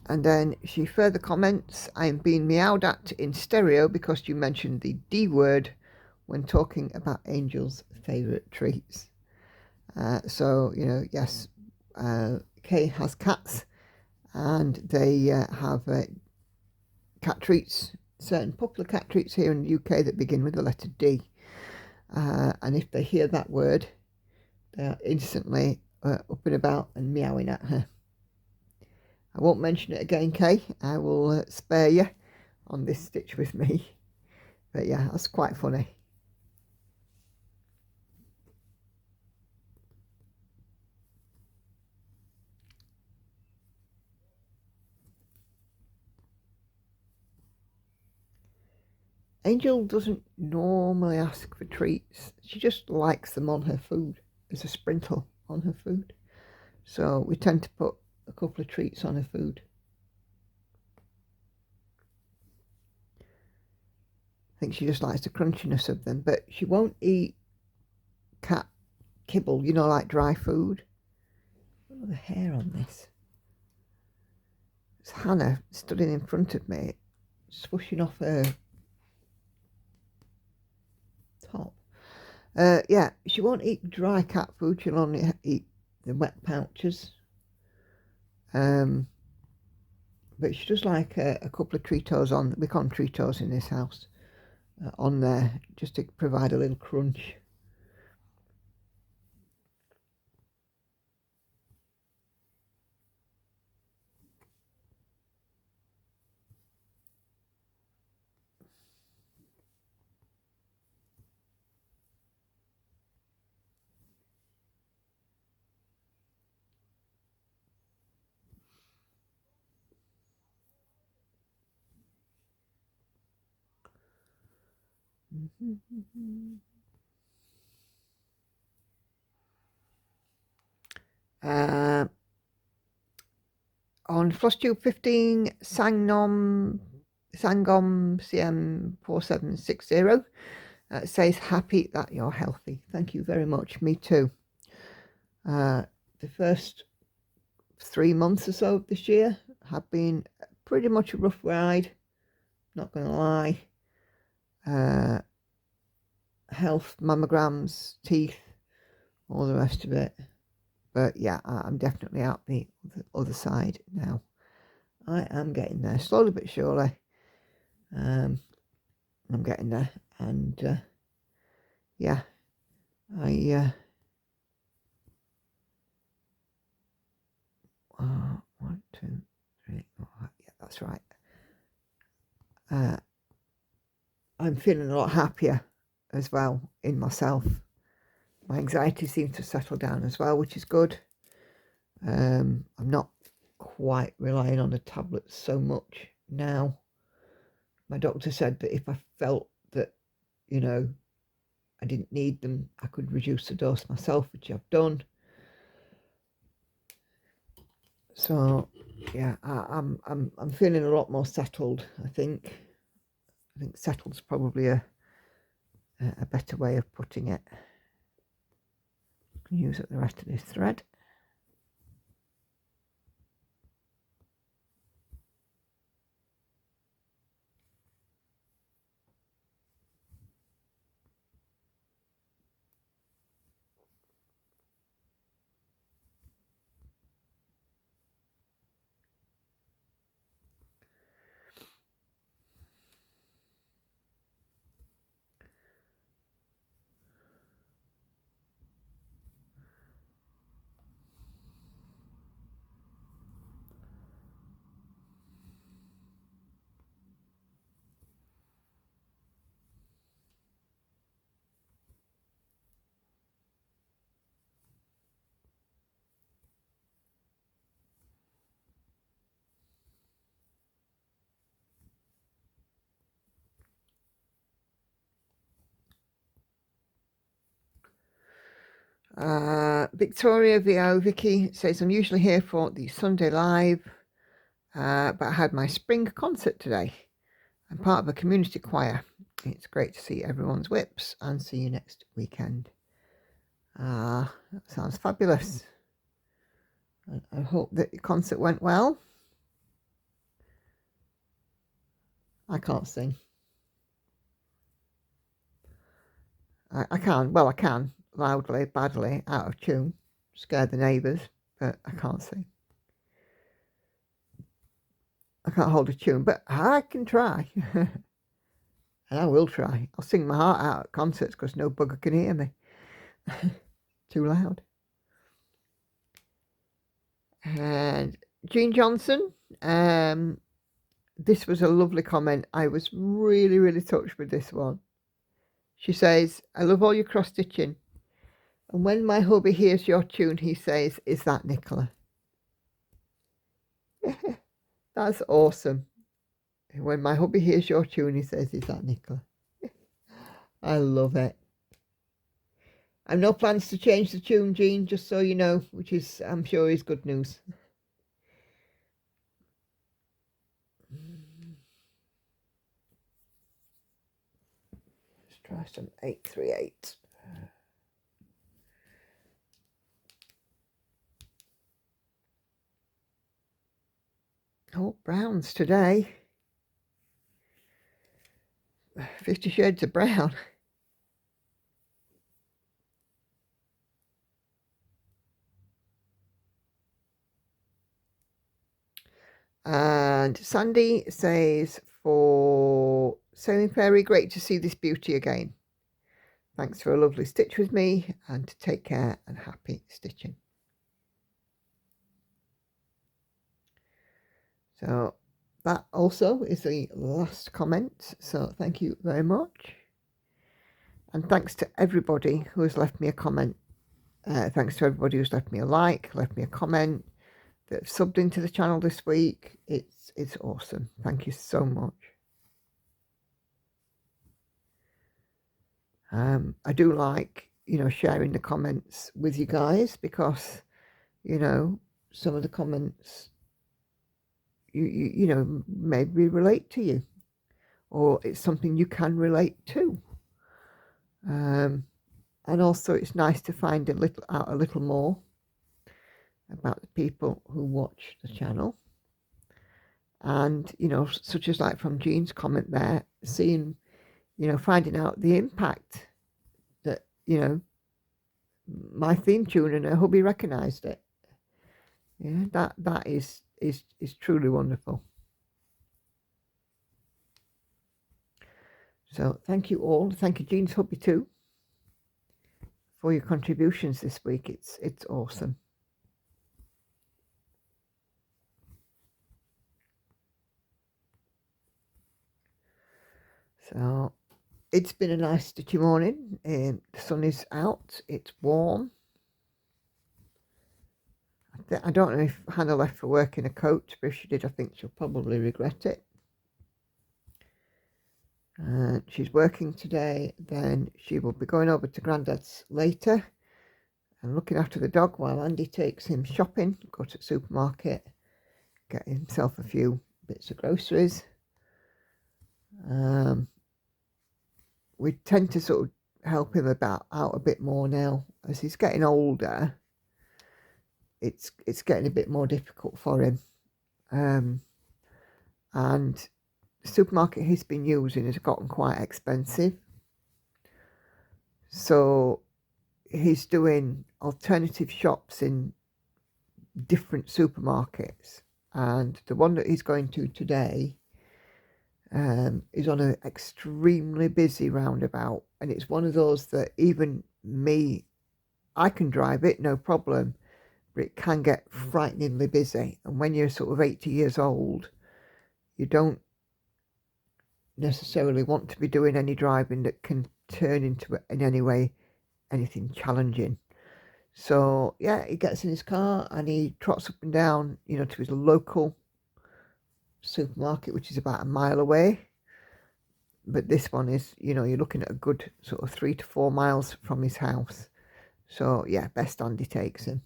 And then she further comments, I'm being meowed at in stereo because you mentioned the D word when talking about Angel's favourite treats. So, you know, yes, Kay has cats, and they have cat treats, certain popular cat treats here in the UK that begin with the letter D. And if they hear that word, they are instantly up and about and meowing at her. I won't mention it again, Kay. I will spare you on this Stitch With Me. But yeah, that's quite funny. Angel doesn't normally ask for treats. She just likes them on her food, as a sprinkle on her food. So we tend to put a couple of treats on her food. I think she just likes the crunchiness of them, but she won't eat cat kibble, you know, like dry food. Look at the hair on this. It's Hannah stood in front of me, swooshing off her top. Yeah, she won't eat dry cat food. She'll only eat the wet pouches. But she does like a couple of Treatos on. We call them Treatos in this house. On there, just to provide a little crunch. On Flosstube 15, Sangom CM4760 says, happy that you're healthy. Thank you very much. Me too. The first 3 months or so of this year have been pretty much a rough ride, not going to lie. Health, mammograms, teeth, all the rest of it. But yeah, I'm definitely out the other side now. I am getting there, slowly but surely. I'm getting there, and yeah, 1, 2, 3, 4, 5. Yeah, that's right. I'm feeling a lot happier as well in myself. My anxiety seems to settle down as well, which is good. I'm not quite relying on the tablets so much now. My doctor said that if I felt that, you know, I didn't need them, I could reduce the dose myself, which I've done. So yeah, I'm feeling a lot more settled. I think settled's probably a better way of putting it. I can use up the rest of this thread. Victoria VO Vicky says, I'm usually here for the Sunday live, but I had my spring concert today. I'm part of a community choir. It's great to see everyone's whips and see you next weekend. That sounds fabulous. I hope that the concert went well. I can't sing. I can, well, I can, loudly, badly, out of tune, scare the neighbours, but I can't sing. I can't hold a tune, but I can try. And I will try. I'll sing my heart out at concerts because no bugger can hear me. Too loud. And Jean Johnson, this was a lovely comment. I was really, really touched with this one. She says, I love all your cross stitching. And when my hubby hears your tune, he says, is that Nicola? That's awesome. When my hubby hears your tune, he says, is that Nicola? I love it. I've no plans to change the tune, Jean, just so you know, which is, I'm sure, is good news. Let's try some 838. Oh, browns today. 50 shades of brown. And Sandy says, for Sailing Fairy, great to see this beauty again. Thanks for a lovely stitch with me, and to take care and happy stitching. So that also is the last comment. So thank you very much. And thanks to everybody who has left me a comment. Thanks to everybody who's left me a like, left me a comment, that have subbed into the channel this week. It's awesome. Thank you so much. I do like, sharing the comments with you guys because, some of the comments, maybe relate to you, or it's something you can relate to. And also it's nice to find out a little more about the people who watch the channel. And, such as like from Jean's comment there, seeing, finding out the impact that, my theme tune and her hubby recognised it. Yeah, that is truly wonderful. So thank you all. Thank you, Jean's hubby too, for your contributions this week. It's awesome. So it's been a nice stitchy morning. The sun is out. It's warm. I don't know if Hannah left for work in a coat, but if she did, I think she'll probably regret it. She's working today. Then she will be going over to Grandad's later and looking after the dog while Andy takes him shopping, go to the supermarket, get himself a few bits of groceries. We tend to sort of help him out a bit more now as he's getting older. It's getting a bit more difficult for him, and the supermarket he's been using has gotten quite expensive, so he's doing alternative shops in different supermarkets, and the one that he's going to today is on an extremely busy roundabout, and it's one of those that even me, I can drive it, no problem, but it can get frighteningly busy. And when you're sort of 80 years old, you don't necessarily want to be doing any driving that can turn into, in any way, anything challenging. So yeah, he gets in his car and he trots up and down, to his local supermarket, which is about a mile away. But this one is, you're looking at a good sort of 3 to 4 miles from his house. So yeah, best Andy takes him.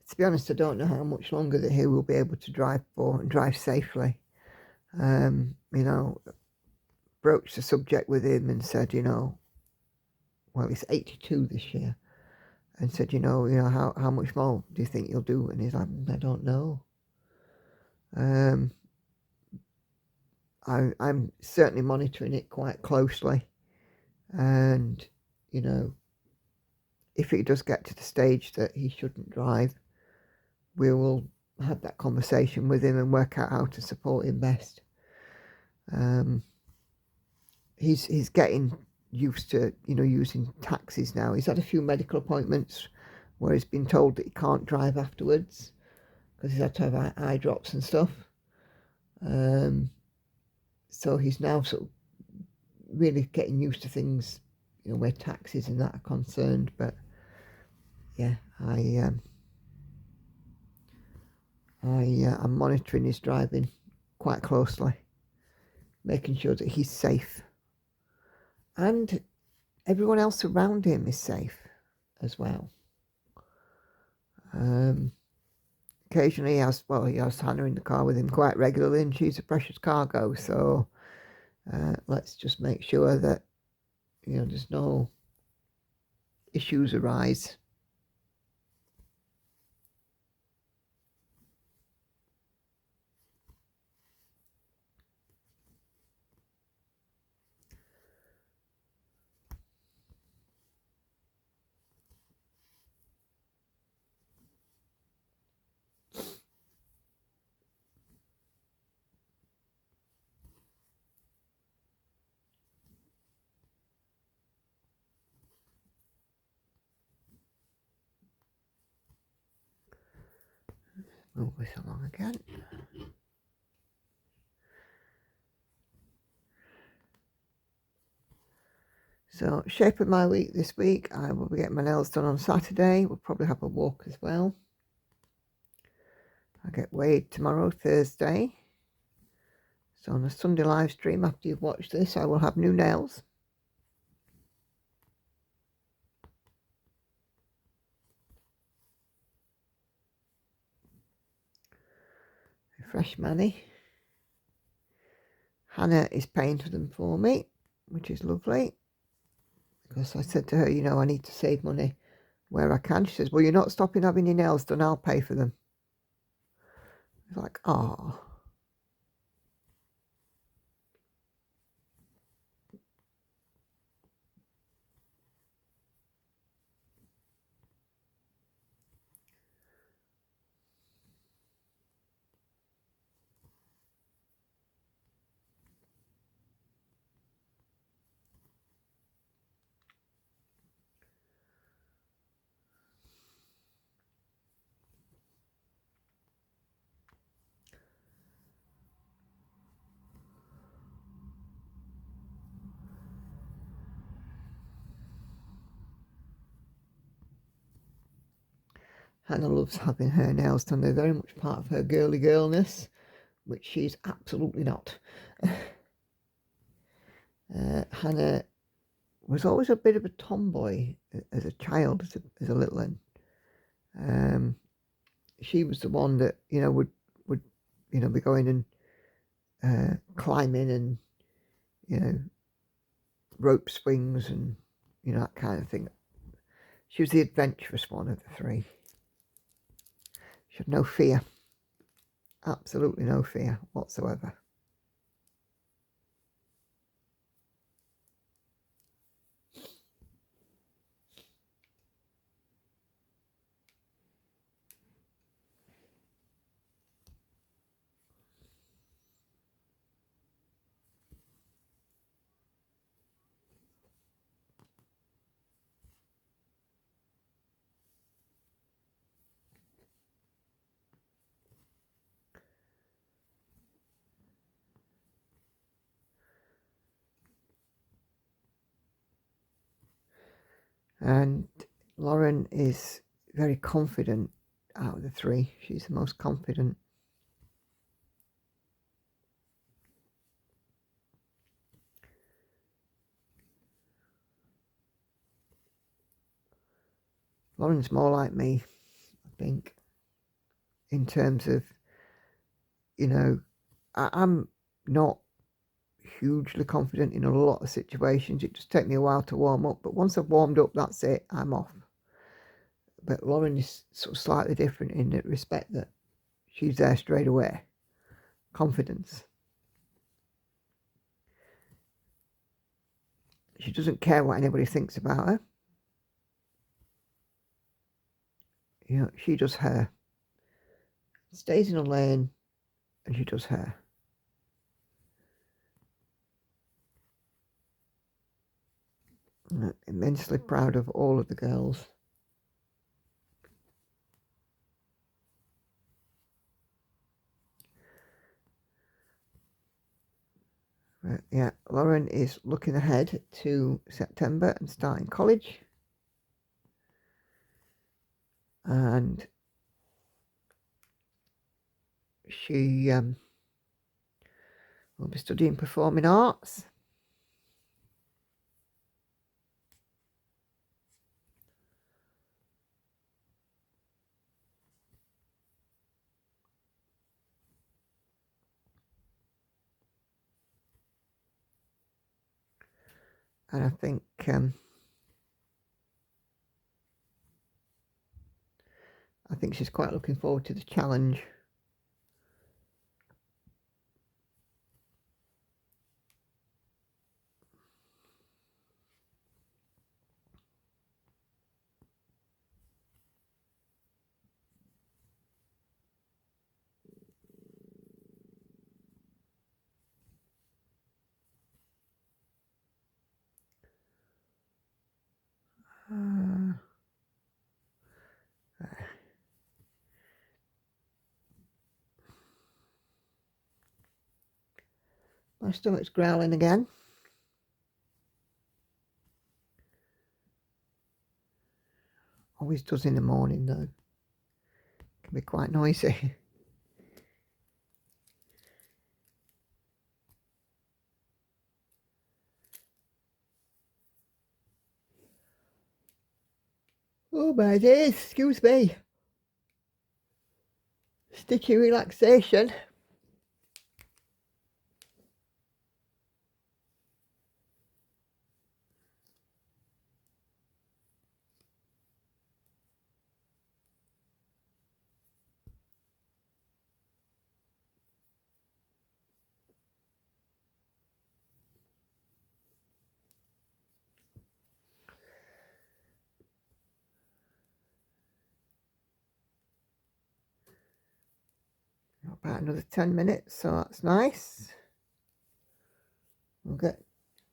To be honest, I don't know how much longer that he will be able to drive for and drive safely. You know, broached the subject with him and said, you know, well, he's 82 this year, and said, you know, how much more do you think you'll do? And he's like, I don't know. I'm certainly monitoring it quite closely, and you know, if it does get to the stage that he shouldn't drive, we will have that conversation with him and work out how to support him best. He's getting used to, you know, using taxis now. He's had a few medical appointments where he's been told that he can't drive afterwards because he's had to have eye drops and stuff. So he's now sort of really getting used to things, you know, where taxis and that are concerned. But yeah, I'm monitoring his driving quite closely, making sure that he's safe and everyone else around him is safe as well. Occasionally he has Hannah in the car with him quite regularly, and she's a precious cargo, so let's just make sure that, you know, there's no issues arise. Move this along again. So, shape of my week this week, I will be getting my nails done on Saturday. We'll probably have a walk as well. I get weighed tomorrow, Thursday. So on a Sunday live stream after you've watched this, I will have new nails. Fresh Manny. Hannah is painting them for me, which is lovely. Because I said to her, you know, I need to save money where I can. She says, well, you're not stopping having your nails done, I'll pay for them. It's like, oh. Hannah loves having her nails done. They're very much part of her girly girlness, which she's absolutely not. Hannah was always a bit of a tomboy as a child, as a little one. She was the one that, you know, would you know, be going and climbing and, you know, rope swings and, you know, that kind of thing. She was the adventurous one of the three. She had no fear, absolutely no fear whatsoever. And Lauren is very confident out of the three. She's the most confident. Lauren's more like me, I think, in terms of, you know, I'm not hugely confident in a lot of situations. It just takes me a while to warm up, but once I've warmed up, that's it, I'm off. But Lauren is sort of slightly different in the respect that she's there straight away. Confidence. She doesn't care what anybody thinks about her. You know, she does her. Stays in a lane and she does her. I'm immensely proud of all of the girls. But yeah, Lauren is looking ahead to September and starting college. And she will be studying performing arts. And I think she's quite looking forward to the challenge. My stomach's growling again. Always does in the morning though. Can be quite noisy. Oh my days, excuse me. Sticky relaxation. About another 10 minutes, so that's nice. We'll get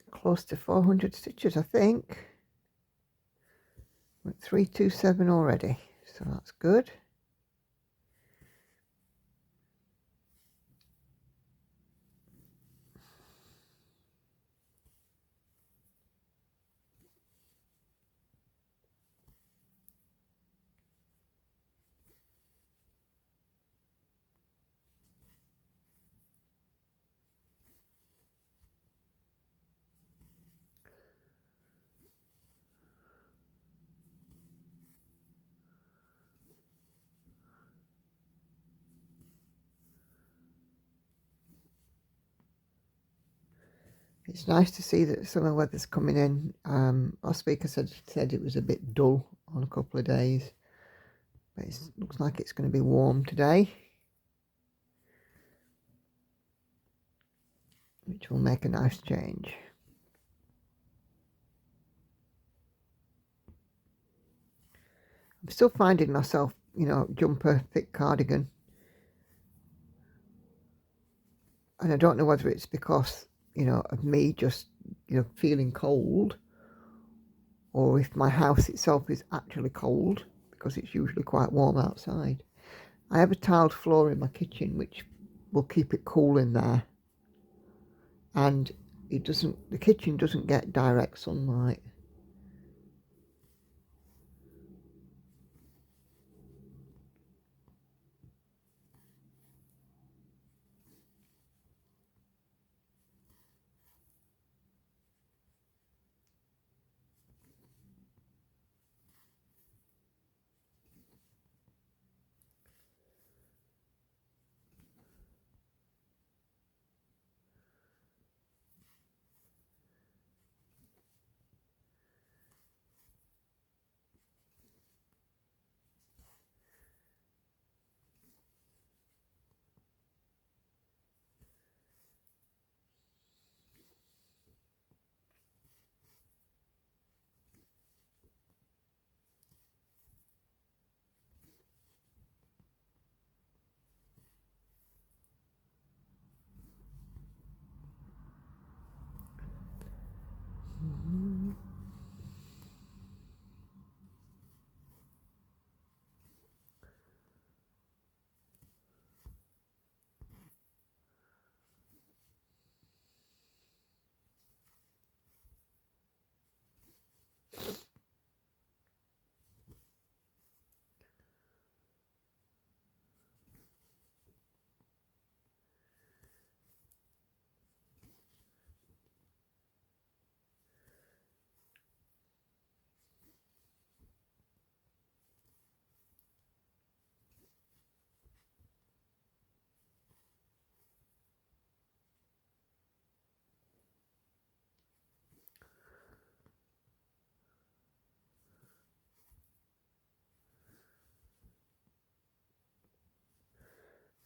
close to 400 stitches, I think. We're at 327 already, so that's good. It's nice to see that summer weather's coming in. Our speaker said it was a bit dull on a couple of days, but it looks like it's going to be warm today, which will make a nice change. I'm still finding myself, you know, jumper, thick cardigan, and I don't know whether it's because, you know, of me just, you know, feeling cold, or if my house itself is actually cold, because it's usually quite warm outside. I have a tiled floor in my kitchen which will keep it cool in there, and the kitchen doesn't get direct sunlight,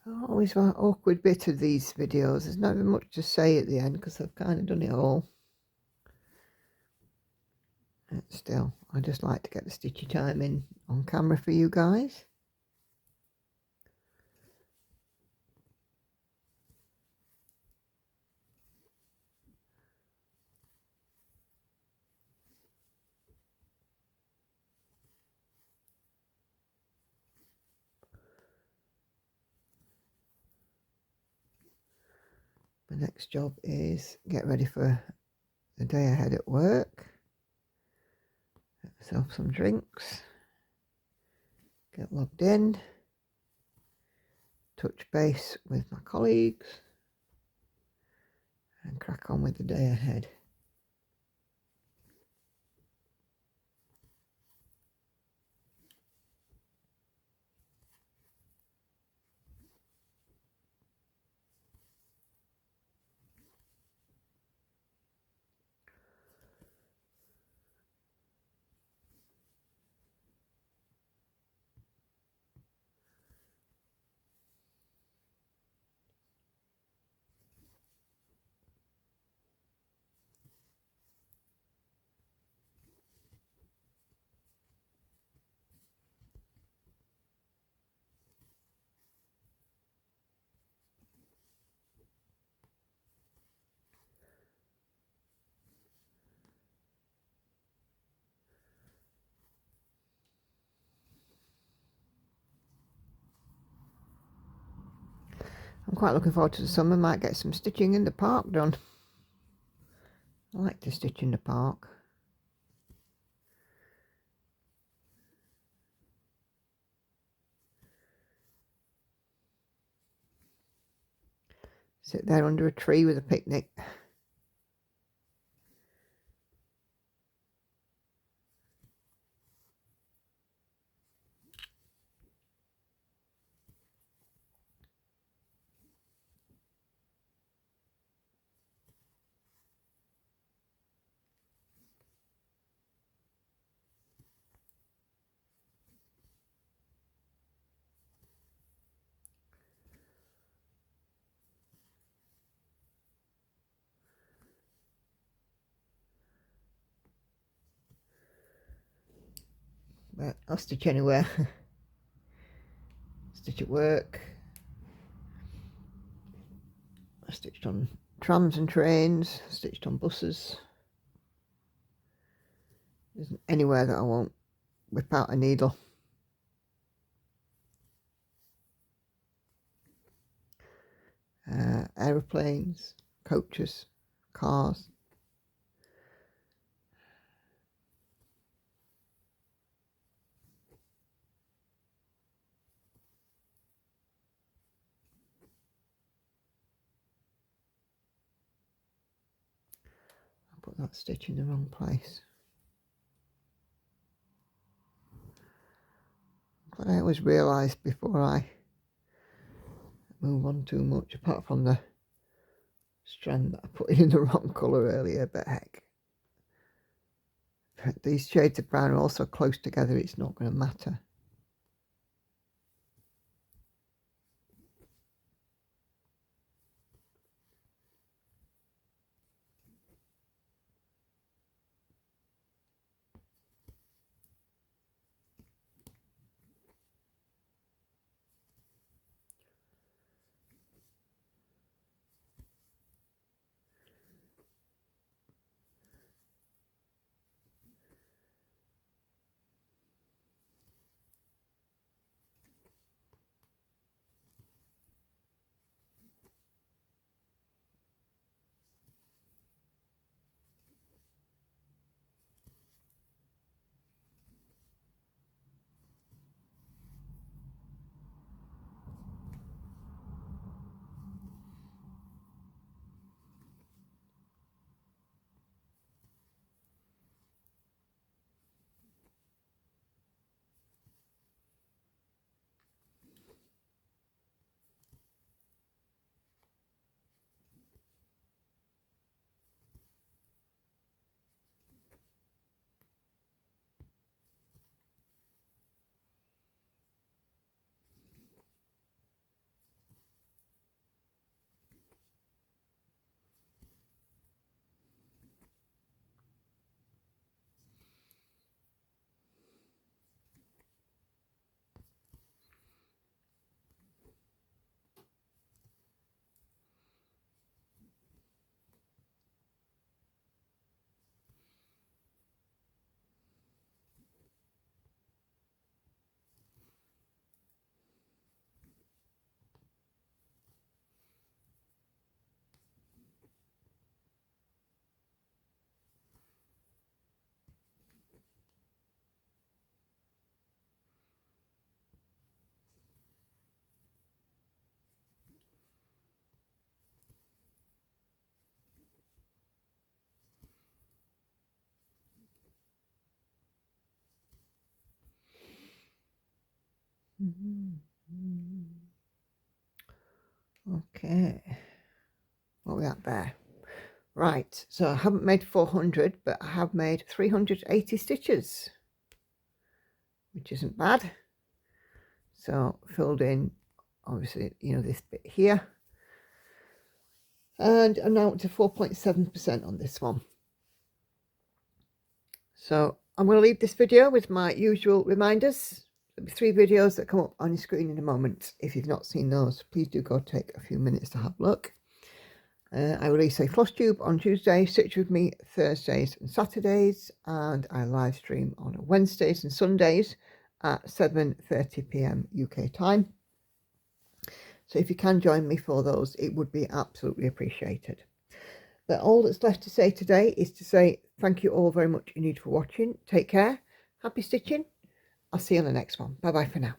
Always an awkward bit of these videos. There's not much to say at the end because I've kind of done it all. But still, I just like to get the stitchy time in on camera for you guys. My next job is get ready for the day ahead at work. Get myself some drinks. Get logged in. Touch base with my colleagues. And crack on with the day ahead. I'm quite looking forward to the summer. Might get some stitching in the park done. I like to stitch in the park. Sit there under a tree with a picnic. But I'll stitch anywhere. Stitch at work. I stitched on trams and trains. Stitched on buses. There isn't anywhere that I won't whip out a needle. Aeroplanes, coaches, cars. I put that stitch in the wrong place. But I always realise before I move on too much, apart from the strand that I put in the wrong colour earlier, but heck. These shades of brown are also close together, it's not going to matter. Okay, what we got there? Right, so I haven't made 400, but I have made 380 stitches, which isn't bad. So filled in, obviously, you know, this bit here, and I'm now up to 4.7% on this one. So I'm going to leave this video with my usual reminders. There'll be 3 videos that come up on your screen in a moment. If you've not seen those, please do go take a few minutes to have a look. I release a Flosstube on Tuesday, Stitch with me Thursdays and Saturdays, and I live stream on Wednesdays and Sundays at 7:30 p.m. UK time. So if you can join me for those, it would be absolutely appreciated. But all that's left to say today is to say thank you all very much indeed for watching. Take care. Happy stitching. I'll see you on the next one. Bye bye for now.